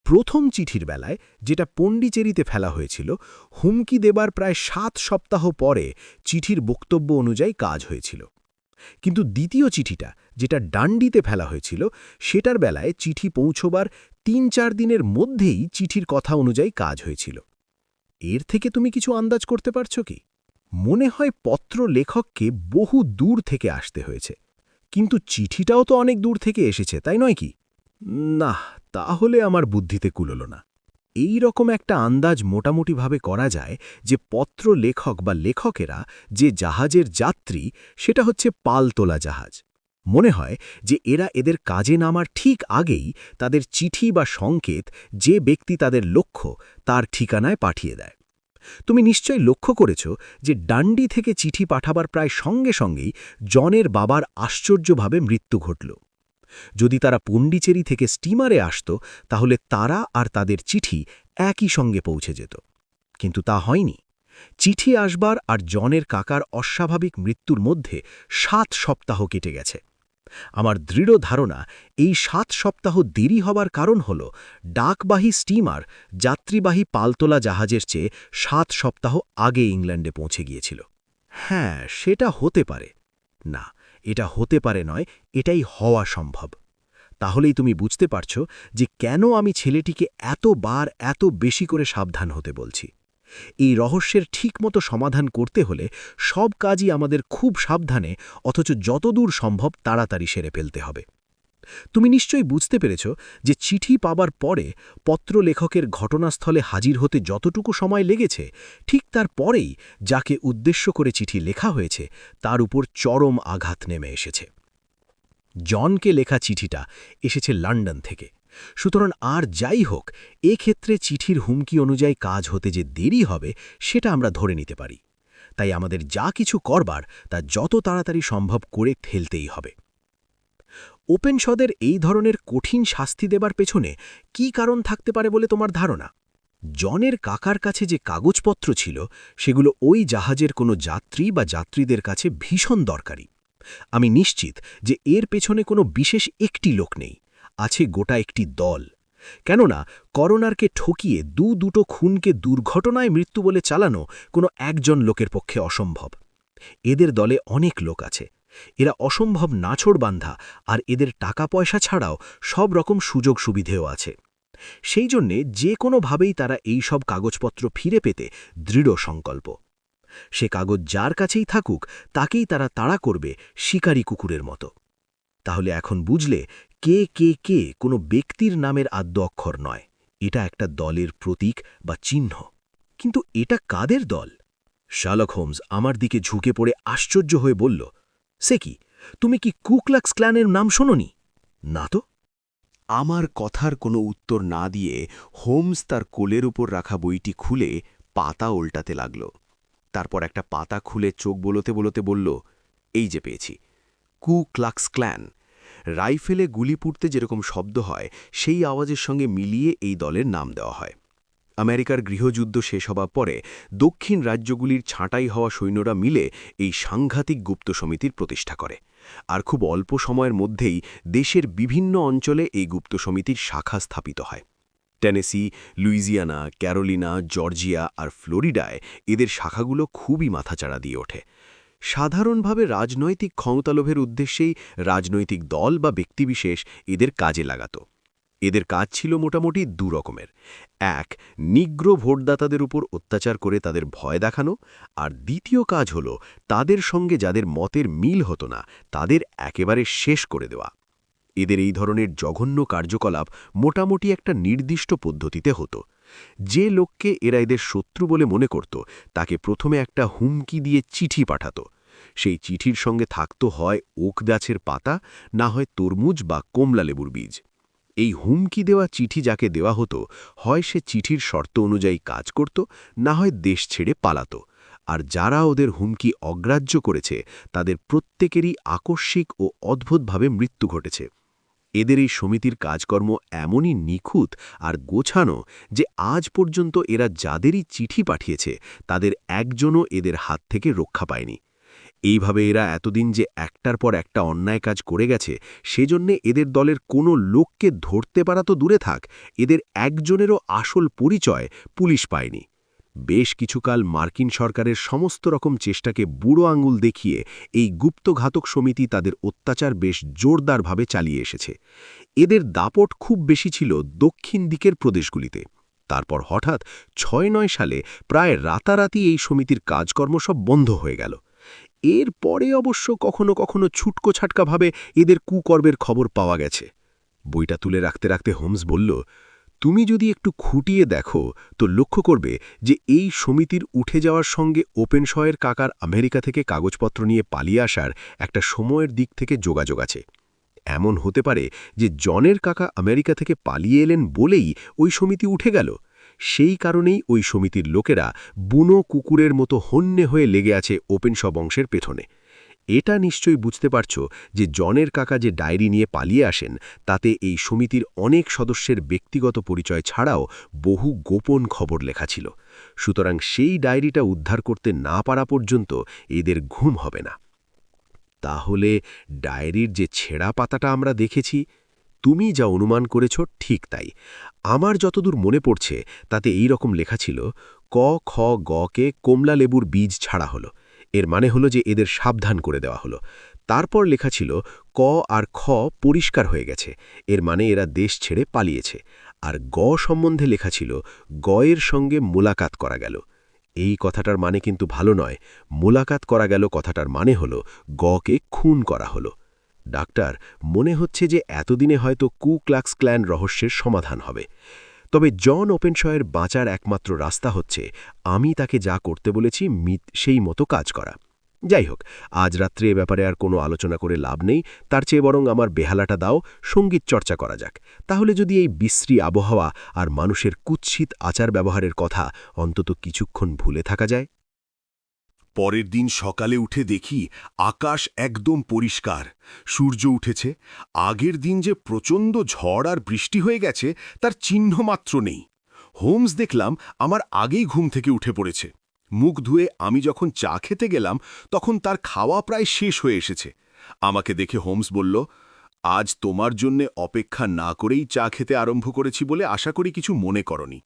Speaker 2: প্রথম চিঠির বেলায়, যেটা পণ্ডিচেরিতে ফেলা হয়েছিল, হুমকি দেবার প্রায় 7 সপ্তাহ পরে চিঠির বক্তব্য অনুযায়ী কাজ হয়েছিল। কিন্তু দ্বিতীয় চিঠিটা, যেটা ডান্ডিতে ফেলা হয়েছিল, সেটার বেলায় চিঠি পৌঁছবার 3-4 দিনের মধ্যেই চিঠির কথা অনুযায়ী কাজ হয়েছিল। এর থেকে তুমি কিছু আন্দাজ করতে পারছো কি? মনে হয় পত্র লেখককে বহু দূর থেকে আসতে হয়েছে, কিন্তু চিঠিটাও তো অনেক দূর থেকে এসেছে, তাই নয় কি? না, তাহলে আমার বুদ্ধিতে কুলল না। এই রকম একটা আন্দাজ মোটামুটিভাবে করা যায় যে পত্র লেখক বা লেখকেরা যে জাহাজের যাত্রী, সেটা হচ্ছে পালতোলা জাহাজ। মনে হয় যে এরা এদের কাজে নামার ঠিক আগেই তাদের চিঠি বা সংকেত যে ব্যক্তি তাদের লক্ষ্য তার ঠিকানায় পাঠিয়ে দেয়। তুমি নিশ্চয়ই লক্ষ্য করেছ যে ডান্ডি থেকে চিঠি পাঠাবার প্রায় সঙ্গে সঙ্গেই জনের বাবার আশ্চর্যভাবে মৃত্যু ঘটল। যদি তারা পণ্ডিচেরি থেকে স্টিমারে আসত, তাহলে তারা আর তাদের চিঠি একই সঙ্গে পৌঁছে যেত। কিন্তু তা হয়নি। চিঠি আসবার আর জনের কাকার অস্বাভাবিক মৃত্যুর মধ্যে 7 সপ্তাহ কেটে গেছে। আমার দৃঢ় ধারণা, এই 7 সপ্তাহ দেরি হবার কারণ হল ডাকবাহী স্টিমার যাত্রীবাহী পালতোলা জাহাজের চেয়ে 7 সপ্তাহ আগে ইংল্যান্ডে পৌঁছে গিয়েছিল। হ্যাঁ, সেটা হতে পারে। না, এটা হতে পারে নয়, এটাই হওয়া সম্ভব। তাহলেই তুমি বুঝতে পারছো যে কেন আমি ছেলেটিকে এতবার এত বেশি করে সাবধান হতে বলছি। এই রহস্যের ঠিকমতো সমাধান করতে হলে সব কাজই আমাদের খুব সাবধানে, অথচ যতদূর সম্ভব তাড়াতাড়ি সেরে ফেলতে হবে। তুমি নিশ্চয়ই বুঝতে পেরেছ যে চিঠি পাবার পরে পত্র লেখকের ঘটনাস্থলে হাজির হতে যতটুকু সময় লেগেছে, ঠিক তার পরেই যাকে উদ্দেশ্য করে চিঠি লেখা হয়েছে তার উপর চরম আঘাত নেমে এসেছে। জনকে লেখা চিঠিটা এসেছে লন্ডন থেকে। সুতরাং আর যাই হোক, এক্ষেত্রে চিঠির হুমকি অনুযায়ী কাজ হতে যে দেরি হবে সেটা আমরা ধরে নিতে পারি। তাই আমাদের যা কিছু করবার তা যত তাড়াতাড়ি সম্ভব করে ফেলতেই হবে। ওপেনশদের এই ধরনের কঠিন শাস্তি দেবার পেছনে কী কারণ থাকতে পারে বলে তোমার ধারণা? জনের কাকার কাছে যে কাগজপত্র ছিল, সেগুলো ওই জাহাজের কোনো যাত্রী বা যাত্রীদের কাছে ভীষণ দরকারি। আমি নিশ্চিত যে এর পেছনে কোনো বিশেষ একটি লোক নেই, আছে গোটা একটি দল। কেননা করোনারকে ঠকিয়ে দুটো খুনকে দুর্ঘটনায় মৃত্যু বলে চালানো কোনো একজন লোকের পক্ষে অসম্ভব। এদের দলে অনেক লোক আছে। এরা অসম্ভব নাছোড়বান্ধা, আর এদের টাকা পয়সা ছাড়াও সব রকম সুযোগ সুবিধেও আছে। সেই জন্যে যে কোনোভাবেই তারা এই সব কাগজপত্র ফিরে পেতে দৃঢ় সংকল্প। সে কাগজ যার কাছেই থাকুক, তাকেই তারা তাড়া করবে শিকারী কুকুরের মতো। তাহলে এখন বুঝলে কে কে কে কোনো ব্যক্তির নামের আদ্য অক্ষর নয়, এটা একটা দলের প্রতীক বা চিহ্ন। কিন্তু এটা কাদের দল? শার্লক হোমস আমার দিকে ঝুঁকে পড়ে আশ্চর্য হয়ে বলল, সে কি, তুমি কি কু ক্লাক্স ক্ল্যানের নাম শোনোনি? না তো।
Speaker 3: আমার কথার কোনো উত্তর না দিয়ে হোমস তার কোলের উপর রাখা বইটি খুলে পাতা উল্টাতে লাগল। তারপর একটা পাতা খুলে চোখ বলতে বলতে বলল, এই যে পেয়েছি, কু ক্লাক্স ক্ল্যান। রাইফেলে গুলি পুড়তে যেরকম শব্দ হয়, সেই আওয়াজের সঙ্গে মিলিয়ে এই দলের নাম দেওয়া হয়। আমেরিকার গৃহযুদ্ধ শেষ হবার পরে দক্ষিণ রাজ্যগুলির ছাঁটাই হওয়া সৈন্যরা মিলে এই সাংঘাতিক গুপ্ত সমিতির প্রতিষ্ঠা করে।
Speaker 1: আর খুব অল্প সময়ের মধ্যেই দেশের বিভিন্ন অঞ্চলে এই গুপ্ত সমিতির শাখা স্থাপিত হয়। টেনেসি, লুইজিয়ানা, ক্যারোলিনা, জর্জিয়া আর ফ্লোরিডায় এদের শাখাগুলো খুবই মাথাচাড়া দিয়ে ওঠে। সাধারণভাবে রাজনৈতিক ক্ষমতালোভের উদ্দেশ্যেই রাজনৈতিক দল বা ব্যক্তিবিশেষ এদের কাজে লাগাত। এদের কাজ ছিল মোটামুটি দুরকমের। এক, নিগ্রো ভোটদাতাদের উপর অত্যাচার করে তাদের ভয় দেখানো, আর দ্বিতীয় কাজ হল তাদের সঙ্গে যাদের মতের মিল হতো না তাদের একেবারে শেষ করে দেওয়া। এদের এই ধরনের জঘন্য কার্যকলাপ মোটামুটি একটা নির্দিষ্ট পদ্ধতিতে হতো। যে লোককে এরা এদের শত্রু বলে মনে করত তাকে প্রথমে একটা হুমকি দিয়ে চিঠি পাঠাত। সেই চিঠির সঙ্গে থাকত হয় ওক গাছের পাতা, না হয় তরমুজ বা কমলা লেবুর বীজ। এই হুমকি দেওয়া চিঠি যাকে দেওয়া হতো হয় সে চিঠির শর্ত অনুযায়ী কাজ করত, না হয় দেশ ছেড়ে পালাত। আর যারা ওদের হুমকি অগ্রাহ্য করেছে তাদের প্রত্যেকেরই আকস্মিক ও অদ্ভুতভাবে মৃত্যু ঘটেছে। এদের এই সমিতির কাজকর্ম এমনই নিখুঁত আর গোছানো যে আজ পর্যন্ত এরা যাদেরই চিঠি পাঠিয়েছে তাদের একজনও এদের হাত থেকে রক্ষা পায়নি। এইভাবে এরা এতদিন যে একটার পর একটা অন্যায় কাজ করে গেছে, সেজন্যে এদের দলের কোনো লোককে ধরতে পারা তো দূরে থাক, এদের একজনেরও আসল পরিচয় পুলিশ পায়নি। বেশ কিছুকাল মার্কিন সরকারের সমস্ত রকম চেষ্টাকে বুড়ো আঙুল দেখিয়ে এই গুপ্তঘাতক সমিতি তাদের অত্যাচার বেশ জোরদারভাবে চালিয়ে এসেছে। এদের দাপট খুব বেশি ছিল দক্ষিণ দিকের প্রদেশগুলিতে। তারপর হঠাৎ ৬-৯ সালে প্রায় রাতারাতি এই সমিতির কাজকর্ম সব বন্ধ হয়ে গেল। এর পরে অবশ্য কখনো কখনো ছুটকো ছাটকাভাবে এদের কুকর্মের খবর পাওয়া গেছে। বইটা তুলে রাখতে রাখতে হোমস বলল, তুমি যদি একটু খুঁটিয়ে দেখো তো লক্ষ্য করবে যে এই সমিতির উঠে যাওয়ার সঙ্গে ওপেনশয়ের কাকার আমেরিকা থেকে কাগজপত্র নিয়ে পালিয়ে আসার একটা সময়ের দিক থেকে যোগাযোগ আছে। এমন হতে পারে যে জনের কাকা আমেরিকা থেকে পালিয়ে এলেন বলেই ওই সমিতি উঠে গেল। সেই কারণেই ওই সমিতির লোকেরা বুনো কুকুরের মতো হন্যে হয়ে লেগে আছে ওপেনশ বংশের পেছনে। এটা নিশ্চয়ই বুঝতে পারছ যে জনের কাকা যে ডায়েরি নিয়ে পালিয়ে আসেন তাতে এই সমিতির অনেক সদস্যের ব্যক্তিগত পরিচয় ছাড়াও বহু গোপন খবর লেখা ছিল। সুতরাং সেই ডায়েরিটা উদ্ধার করতে না পারা পর্যন্ত এদের ঘুম হবে না। তাহলে ডায়েরির যে ছেঁড়া পাতাটা আমরা দেখেছি, তুমি যা অনুমান করেছ ঠিক তাই। আমার যতদূর মনে পড়ছে তাতে এই রকম লেখা ছিল, ক খ গকে কমলা লেবুর বীজ ছাড়া হলো। এর মানে হলো যে এদের সাবধান করে দেওয়া হলো। তারপর লেখা ছিল ক আর খ পরিষ্কার হয়ে গেছে, এর মানে এরা দেশ ছেড়ে পালিয়েছে। আর গ সম্বন্ধে লেখা ছিল গয়ের সঙ্গে মোলাকাত করা গেল। এই কথাটার মানে কিন্তু ভালো নয়। মোলাকাত করা গেল কথাটার মানে হলো গকে খুন করা হলো। ডাক্তার, মনে হচ্ছে যে এতদিনে হয়তো কু ক্লাক্স ক্ল্যান রহস্যের সমাধান হবে। তবে জন ওপেনশয়ের বাঁচার একমাত্র রাস্তা হচ্ছে আমি তাকে যা করতে বলেছি সেই মতো কাজ করা। যাই হোক, আজ রাত্রে এ ব্যাপারে আর কোনো আলোচনা করে লাভ নেই। তার চেয়ে বরং আমার বেহালাটা দাও, সঙ্গীত চর্চা করা যাক। তাহলে যদি এই বিশ্রী আবহাওয়া আর মানুষের কুৎসিত আচার ব্যবহারের কথা অন্তত কিছুক্ষণ ভুলে থাকা যায়।
Speaker 2: পরের দিন সকালে উঠে দেখি আকাশ একদম পরিষ্কার, সূর্য উঠেছে। আগের দিন যে প্রচণ্ড ঝড় আর বৃষ্টি হয়ে গেছে তার চিহ্নমাত্র নেই। হোমস দেখলাম আমার আগেই ঘুম থেকে উঠে পড়েছে। মুখ ধুয়ে আমি যখন চা খেতে গেলাম তখন তার খাওয়া প্রায় শেষ হয়ে এসেছে। আমাকে দেখে হোমস বলল, আজ তোমার জন্যে অপেক্ষা না করেই চা খেতে আরম্ভ করেছি বলে আশা করি কিছু মনে করনি।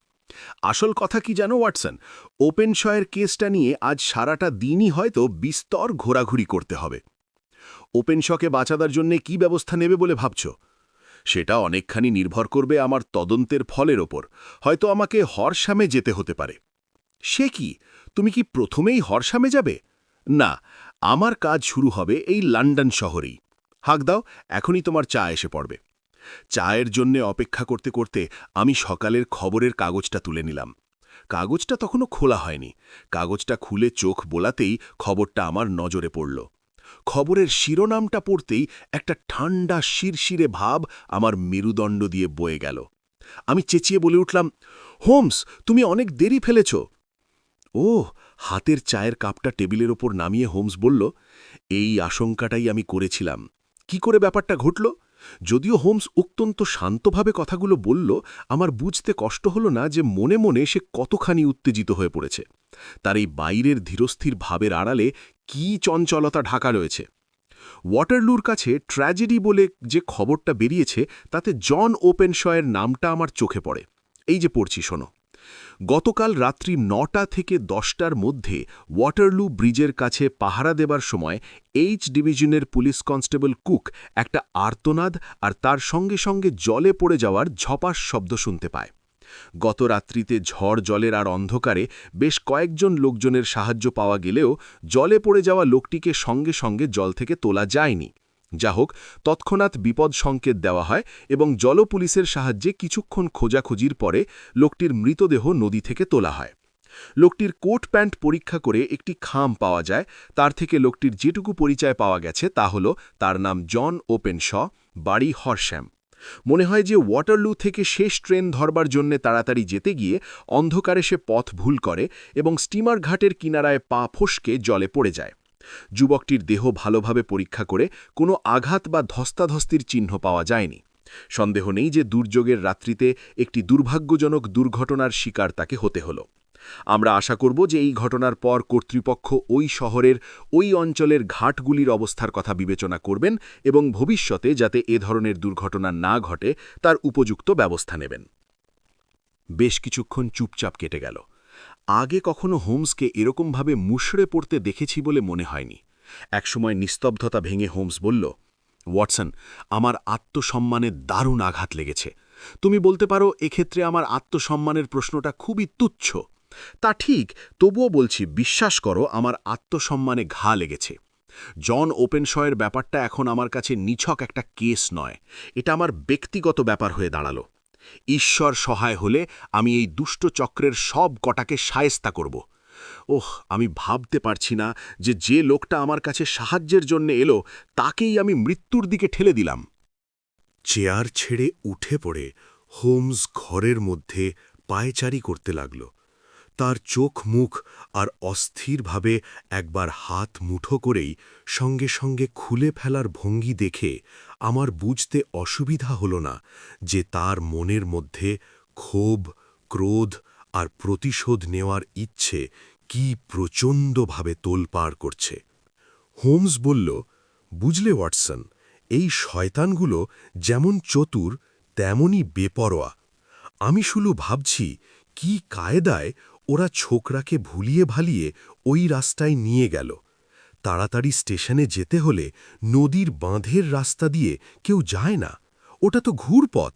Speaker 2: আসল কথা কি জানো ওয়াটসন, ওপেনশয়ের কেসটা নিয়ে আজ সারাটা দিনই হয়তো বিস্তর ঘোরাঘুরি করতে হবে। ওপেনশকে বাঁচাবার জন্যে কি ব্যবস্থা নেবে বলে ভাবছ? সেটা অনেকখানি নির্ভর করবে আমার তদন্তের ফলের ওপর। হয়তো আমাকে হরসামে যেতে হতে পারে। সে কি, তুমি কি প্রথমেই হরসামে যাবে? না, আমার কাজ শুরু হবে এই লন্ডন শহরেই। হাঁক দাও, এখনই তোমার চা এসে পড়বে। চায়ের জন্যে অপেক্ষা করতে করতে আমি সকালের খবরের কাগজটা তুলে নিলাম। কাগজটা তখনও খোলা হয়নি। কাগজটা খুলে চোখ বোলাতেই খবরটা আমার নজরে পড়ল। খবরের শিরোনামটা পড়তেই একটা ঠান্ডা শিরশিরে ভাব আমার মেরুদণ্ড দিয়ে বয়ে গেল। আমি চেঁচিয়ে বলে উঠলাম, হোমস, তুমি অনেক দেরি ফেলেছ। ও, হাতের চায়ের কাপটা টেবিলের ওপর নামিয়ে হোমস বলল, এই আশঙ্কাটাই আমি করেছিলাম। কি করে ব্যাপারটা ঘটল? যদিও হোমস অত্যন্ত শান্তভাবে কথাগুলো বলল, আমার বুঝতে কষ্ট হল না যে মনে মনে সে কতখানি উত্তেজিত হয়ে পড়েছে। তার এই বাইরের ধীরস্থির ভাবের আড়ালে কি চঞ্চলতা ঢাকা রয়েছে। ওয়াটারলুর কাছে ট্র্যাজেডি বলে যে খবরটা বেরিয়েছে তাতে জন ওপেনশয়ের নামটা আমার চোখে পড়ে। এই যে পড়ছি শোনো। গতকাল রাত্রি ৯টা থেকে ১০টার মধ্যে ওয়াটারলু ব্রিজের কাছে পাহারা দেবার সময় এইচ ডিভিশনের পুলিশ কনস্টেবল কুক একটা আর্তনাদ আর তার সঙ্গে সঙ্গে জলে পড়ে যাওয়ার ঝপাস শব্দ শুনতে পায়। গত রাত্রিতে ঝড় জলের আর অন্ধকারে বেশ কয়েকজন লোকজনের সাহায্য পাওয়া গেলেও জলে পড়ে যাওয়া লোকটিকে সঙ্গে সঙ্গে জল থেকে তোলা যায়নি। যা হোক, তৎক্ষণাৎ বিপদ সংকেত দেওয়া হয় এবং জলপুলিশের সাহায্যে কিছুক্ষণ খোঁজাখুঁজির পরে লোকটির মৃতদেহ নদী থেকে তোলা হয়। লোকটির কোট প্যান্ট পরীক্ষা করে একটি খাম পাওয়া যায়। তার থেকে লোকটির যেটুকু পরিচয় পাওয়া গেছে তা হল তার নাম জন ওপেনশ, বাড়ি হরশ্যাম। মনে হয় যে ওয়াটারলু থেকে শেষ ট্রেন ধরবার জন্যে তাড়াতাড়ি যেতে গিয়ে অন্ধকারে সে পথ ভুল করে এবং স্টিমার ঘাটের কিনারায় পা ফসকে জলে পড়ে যায়। যুবকটির দেহ ভালোভাবে পরীক্ষা করে কোনো আঘাত বা ধস্তাধস্তির চিহ্ন পাওয়া যায়নি। সন্দেহ নেই যে দুর্যোগের রাত্রিতে একটি দুর্ভাগ্যজনক দুর্ঘটনার শিকার তাকে হতে হল। আমরা আশা করব যে এই ঘটনার পর কর্তৃপক্ষ ওই শহরের ওই অঞ্চলের ঘাটগুলির অবস্থার কথা বিবেচনা করবেন এবং ভবিষ্যতে যাতে এ ধরনের দুর্ঘটনা না ঘটে তার উপযুক্ত ব্যবস্থা নেবেন। বেশ কিছুক্ষণ চুপচাপ কেটে গেল। আগে কখনো হোমসকে এরকমভাবে মুষড়ে পড়তে দেখেছি বলে মনে হয়নি। একসময় নিস্তব্ধতা ভেঙে হোমস বলল, ওয়াটসন, আমার আত্মসম্মানে দারুণ আঘাত লেগেছে। তুমি বলতে পারো এক্ষেত্রে আমার আত্মসম্মানের প্রশ্নটা খুবই তুচ্ছ। তা ঠিক, তবুও বলছি, বিশ্বাস করো আমার আত্মসম্মানে ঘা লেগেছে। জন ওপেনশয়ের ব্যাপারটা এখন আমার কাছে নিছক একটা কেস নয়, এটা আমার ব্যক্তিগত ব্যাপার হয়ে দাঁড়ালো। ঈশ্বর সহায় হলে আমি এই দুষ্ট চক্রের সব কটাকে শায়েস্তা করব। আমি ভাবতে পারছি না যে লোকটা আমার কাছে সাহায্যের জন্য এলো তাকেই আমি মৃত্যুর দিকে ঠেলে দিলাম।
Speaker 3: চেয়ার ছেড়ে উঠে পড়ে হোমস ঘরের মধ্যে পায়চারি করতে লাগল। তার চোখ মুখ আর অস্থিরভাবে একবার হাত মুঠো করেই সঙ্গে সঙ্গে খুলে ফেলার ভঙ্গি দেখে আমার বুঝতে অসুবিধা হল না যে তার মনের মধ্যে ক্ষোভ, ক্রোধ আর প্রতিশোধ নেওয়ার ইচ্ছে কি প্রচণ্ডভাবে তোলপাড় করছে। হোমস বলল, বুঝলে ওয়াটসন, এই শয়তানগুলো যেমন চতুর তেমনই বেপরোয়া। আমি শুধু ভাবছি কি কায়দায় ওরা ছোকরাকে ভুলিয়ে ভালিয়ে ওই রাস্তায় নিয়ে গেল। তাড়াতাড়ি স্টেশনে যেতে হলে নদীর বাঁধের রাস্তা দিয়ে কেউ যায় না, ওটা তো ঘুরপথ।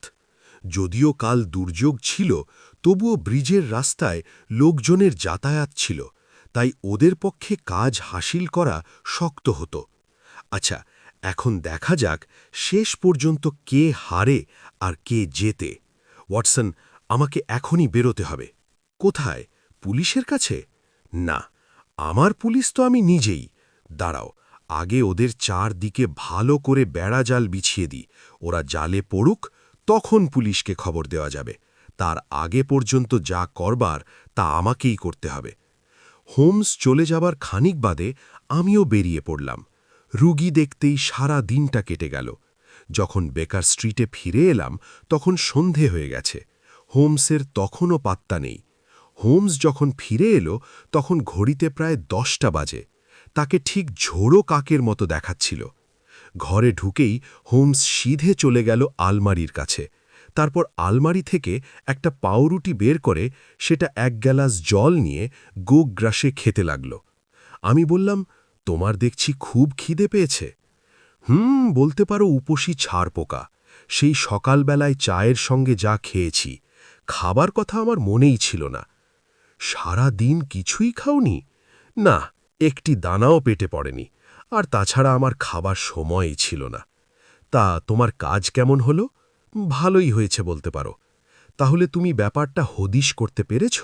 Speaker 3: যদিও কাল দুর্যোগ ছিল, তবুও ব্রিজের রাস্তায় লোকজনের যাতায়াত ছিল, তাই ওদের পক্ষে কাজ হাসিল করা শক্ত হতো। আচ্ছা, এখন দেখা যাক শেষ পর্যন্ত কে হারে আর কে জেতে। ওয়াটসন, আমাকে এখনই বেরোতে হবে। কোথায়? পুলিশের কাছে? না, আমার পুলিশ তো আমি নিজেই। দাঁড়াও, আগে ওদের চারদিকে ভালো করে বেড়াজাল বিছিয়ে দিই। ওরা জালে পড়ুক, তখন পুলিশকে খবর দেওয়া যাবে। তার আগে পর্যন্ত যা করবার তা আমাকেই করতে হবে। হোমস চলে যাবার খানিক বাদে আমিও বেরিয়ে পড়লাম। রুগী দেখতেই সারা দিনটা কেটে গেল। যখন বেকার স্ট্রিটে ফিরে এলাম তখন সন্ধে হয়ে গেছে। হোমসের তখনও পাত্তা নেই। হোমস যখন ফিরে এলো তখন ঘড়িতে প্রায় 10টা বাজে। তাকে ঠিক ঝোড়ো কাকের মতো দেখাচ্ছিল। ঘরে ঢুকেই হোমস সিধে চলে গেল আলমারির কাছে। তারপর আলমারি থেকে একটা পাউরুটি বের করে সেটা 1 গ্লাস জল নিয়ে গোগ্রাসে খেতে লাগল। আমি বললাম, তোমার দেখছি খুব খিদে পেয়েছে। বলতে পারো উপসী ছাড়পোকা। সেই সকালবেলায় চায়ের সঙ্গে যা খেয়েছি, খাবার কথা আমার মনেই ছিল না। সারা দিন কিছুই খাওনি? না, একটি দানাও পেটে পড়েনি। আর তাছাড়া আমার খাবার সময়ই ছিল না। তা তোমার কাজ কেমন হলো? ভালোই হয়েছে বলতে পারো। তাহলে তুমি ব্যাপারটা হদিশ করতে পেরেছ?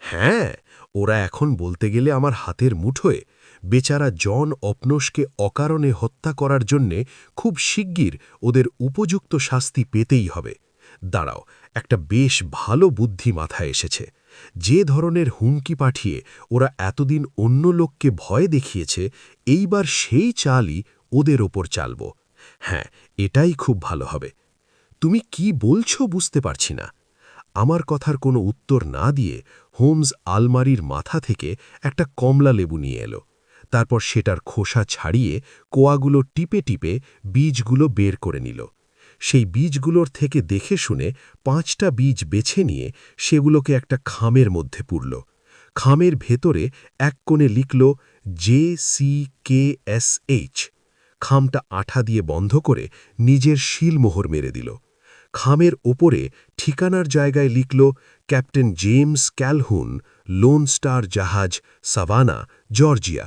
Speaker 3: হ্যাঁ, ওরা এখন বলতে গেলে আমার হাতের মুঠোয়। বেচারা জন ওপেনশকে অকারণে হত্যা করার জন্যে খুব শিগগির ওদের উপযুক্ত শাস্তি পেতেই হবে। দাঁড়াও, একটা বেশ ভালো বুদ্ধি মাথায় এসেছে। যে ধরনের হুমকি পাঠিয়ে ওরা এতদিন অন্য লোককে ভয় দেখিয়েছে, এইবার সেই চালই ওদের ওপর চালব। হ্যাঁ, এটাই খুব ভালো হবে। তুমি কি বলছো বুঝতে পারছি না। আমার কথার কোনো উত্তর না দিয়ে হোমস আলমারির মাথা থেকে একটা কমলা লেবু নিয়ে এলো। তারপর সেটার খোসা ছাড়িয়ে কোয়াগুলো টিপে টিপে বীজগুলো বের করে নিল। সেই বীজগুলোর থেকে দেখে শুনে 5টা বীজ বেছে নিয়ে সেগুলোকে একটা খামের মধ্যে পুরল। খামের ভেতরে এক কোণে লিখল JCKSH। খামটা আঠা দিয়ে বন্ধ করে নিজের শিলমোহর মেরে দিল। খামের ওপরে ঠিকানার জায়গায় লিখল ক্যাপ্টেন জেমস ক্যালহুন, লোন স্টার জাহাজ, সাভানা, জর্জিয়া।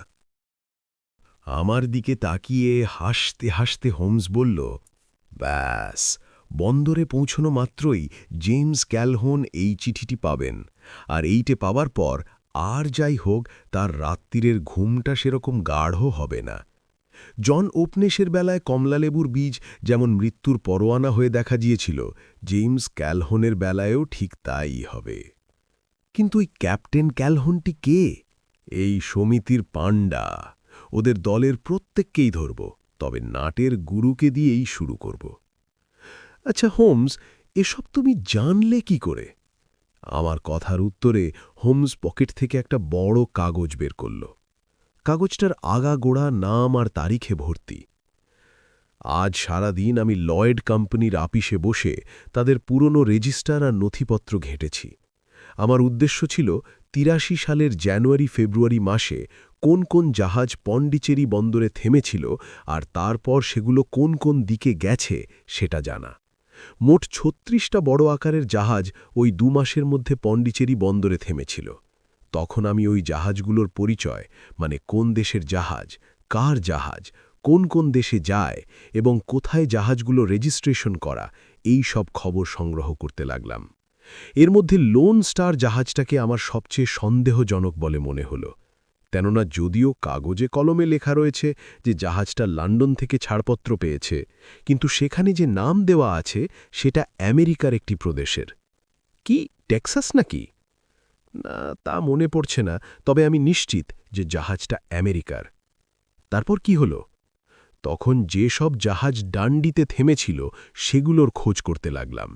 Speaker 2: আমার দিকে তাকিয়ে হাসতে হাসতে হোমস বলল, ব্যাস, বন্দরে পৌঁছনো মাত্রই জেমস ক্যালহোন এই চিঠিটি পাবেন, আর এইটে পাওয়ার পর আর যাই হোক তার রাত্রিরের ঘুমটা সেরকম গাঢ় হবে না। জন ওপনেশের বেলায় কমলালেবুর বীজ যেমন মৃত্যুর পরোয়ানা হয়ে দেখা গিয়েছিল, জেমস ক্যালহোনের বেলায়ও ঠিক তাই হবে। কিন্তু ওই ক্যাপ্টেন ক্যালহোনটি কে? এই সমিতির পাণ্ডা। ওদের দলের প্রত্যেককেই ধরব, তবে নাটের গুরুকে দিয়েই শুরু করব। আচ্ছা হোমস, এসব তুমি জানলে কি করে? আমার কথার উত্তরে হোমস পকেট থেকে একটা বড় কাগজ বের করল। কাগজটার আগাগোড়া নাম আর তারিখে ভর্তি। আজ সারাদিন আমি লয়েড কোম্পানির আপিসে বসে তাদের পুরনো রেজিস্টার আর নথিপত্র ঘেঁটেছি। আমার উদ্দেশ্য ছিল 83 সালের জানুয়ারি-ফেব্রুয়ারি মাসে কোন কোন জাহাজ পন্ডিচেরি বন্দরে থেমেছিল আর তারপর সেগুলো কোন কোন দিকে গেছে সেটা জানা। মোট 36টা বড় আকারের জাহাজ ওই 2 মাসের মধ্যে পন্ডিচেরি বন্দরে থেমেছিল। তখন আমি ওই জাহাজগুলোর পরিচয়, মানে কোন দেশের জাহাজ, কার জাহাজ, কোন কোন দেশে যায় এবং কোথায় জাহাজগুলো রেজিস্ট্রেশন করা, এই সব খবর সংগ্রহ করতে লাগলাম। এর মধ্যে লোন স্টার জাহাজটাকে আমার সবচেয়ে সন্দেহজনক বলে মনে হলো। কেননা যদিও কাগজে কলমে লেখা রয়েছে যে জাহাজটা লন্ডন থেকে ছাড়পত্র পেয়েছে, কিন্তু সেখানে যে নাম দেওয়া আছে সেটা আমেরিকার একটি প্রদেশের। কি টেক্সাস নাকি? না, তা মনে পড়ছে না, তবে আমি নিশ্চিত যে জাহাজটা আমেরিকার। তারপর কি হলো? তখন যে সব জাহাজ ডান্ডিতে থেমেছিল সেগুলোর খোঁজ করতে লাগলাম।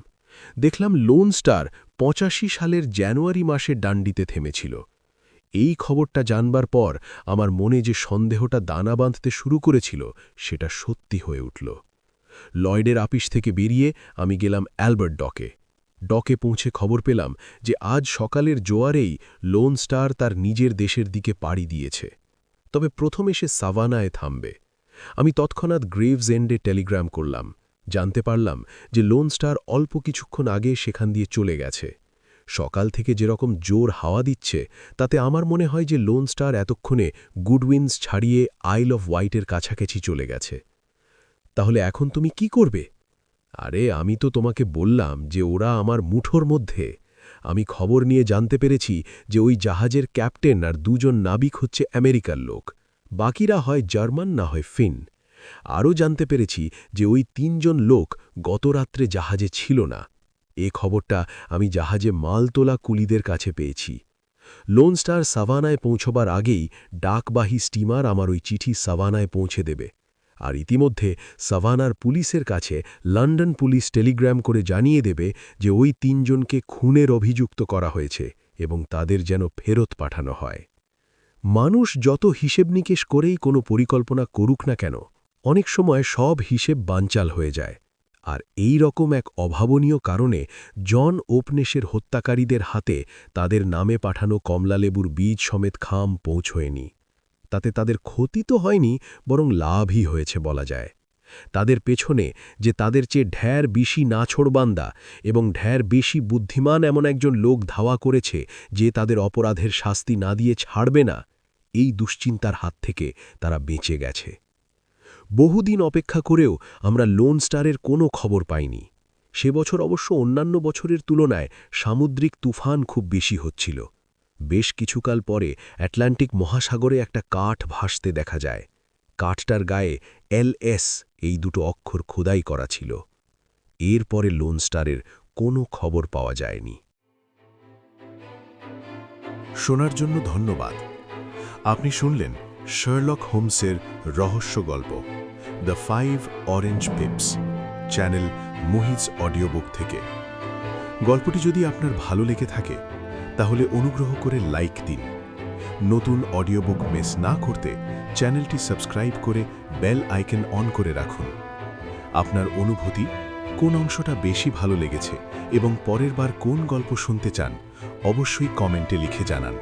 Speaker 2: দেখলাম লোন স্টার 85 সালের জানুয়ারি মাসে ডান্ডিতে থেমেছিল। এই খবরটা জানবার পর আমার মনে যে সন্দেহটা দানা বাঁধতে শুরু করেছিল সেটা সত্যি হয়ে উঠল। লয়েডের আপিস থেকে বেরিয়ে আমি গেলাম অ্যালবার্ট ডকে। ডকে পৌঁছে খবর পেলাম যে আজ সকালের জোয়ারেই লোন স্টার তার নিজের দেশের দিকে পাড়ি দিয়েছে, তবে প্রথমে সে সাভানায় থামবে। আমি তৎক্ষণাৎ গ্রেভস এন্ডে টেলিগ্রাম করলাম। জানতে পারলাম যে লোন স্টার অল্প কিছুক্ষণ আগে সেখান দিয়ে চলে গেছে। সকাল থেকে যেরকম জোর হাওয়া দিচ্ছে তাতে আমার মনে হয় যে লোন স্টার এতক্ষণে গুডউইন্স ছাড়িয়ে আইল অফ হোয়াইটের কাছাকাছি চলে গেছে। তাহলে এখন তুমি কি করবে? আরে, আমি তো তোমাকে বললাম যে ওরা আমার মুঠোর মধ্যে। আমি খবর নিয়ে জানতে পেরেছি যে ওই জাহাজের ক্যাপ্টেন আর 2 জন নাবিক হচ্ছে আমেরিকার লোক, বাকিরা হয় জার্মান না হয় ফিন। আরও জানতে পেরেছি যে ওই 3 জন লোক গত রাত্রে জাহাজে ছিল না। এ খবরটা আমি জাহাজে মাল তোলা কুলিদের কাছে পেয়েছি। লোন স্টার সাভানায় পৌঁছবার আগেই ডাকবাহী স্টিমার আমার ওই চিঠি সাভানায় পৌঁছে দেবে, আর ইতিমধ্যে সাভানার পুলিশের কাছে লন্ডন পুলিশ টেলিগ্রাম করে জানিয়ে দেবে যে ওই 3 জনকে খুনের অভিযুক্ত করা হয়েছে এবং তাদের যেন ফেরত পাঠানো হয়। মানুষ যত হিসেব নিকেশ করেই কোনো পরিকল্পনা করুক না কেন, অনেক সময় সব হিসেব বানচাল হয়ে যায়। আর এই রকম এক অভাবনীয় কারণে জন ওপনেশের হত্যাকারীদের হাতে তাদের নামে পাঠানো কমলালেবুর বীজ সমেত খাম পৌঁছয়নি। তাতে তাদের ক্ষতি তো হয়নি, বরং লাভই হয়েছে বলা যায়। তাদের পেছনে যে তাদের চেয়ে ঢের বেশি নাছোড়বান্দা এবং ঢের বেশি বুদ্ধিমান এমন একজন লোক ধাওয়া করেছে যে তাদের অপরাধের শাস্তি না দিয়ে ছাড়বে না, এই দুশ্চিন্তার হাত থেকে তারা বেঁচে গেছে। বহুদিন অপেক্ষা করেও আমরা লোন স্টারের কোনো খবর পাইনি। সে বছর অবশ্য অন্যান্য বছরের তুলনায় সামুদ্রিক তুফান খুব বেশি হচ্ছিল। বেশ কিছুকাল পরে আটলান্টিক মহাসাগরে একটা কাঠ ভাসতে দেখা যায়। কাঠটার গায়ে LS এই 2 অক্ষর খোদাই করা ছিল। এরপরে লোন স্টারের কোনো খবর পাওয়া যায়নি।
Speaker 1: শোনার জন্য ধন্যবাদ। আপনি শুনলেন শার্লক হোমসের রহস্য গল্প দ্য 5 অরেঞ্জ পিপস, চ্যানেল মুহিজ অডিও বুক থেকে। গল্পটি যদি আপনার ভালো লেগে থাকে তাহলে অনুগ্রহ করে লাইক দিন। নতুন অডিওবুক মিস না করতে চ্যানেলটি সাবস্ক্রাইব করে বেল আইকন অন করে রাখুন। আপনার অনুভূতি, কোন অংশটা বেশি ভালো লেগেছে এবং পরের বার কোন গল্প শুনতে চান, অবশ্যই কমেন্টে লিখে জানান।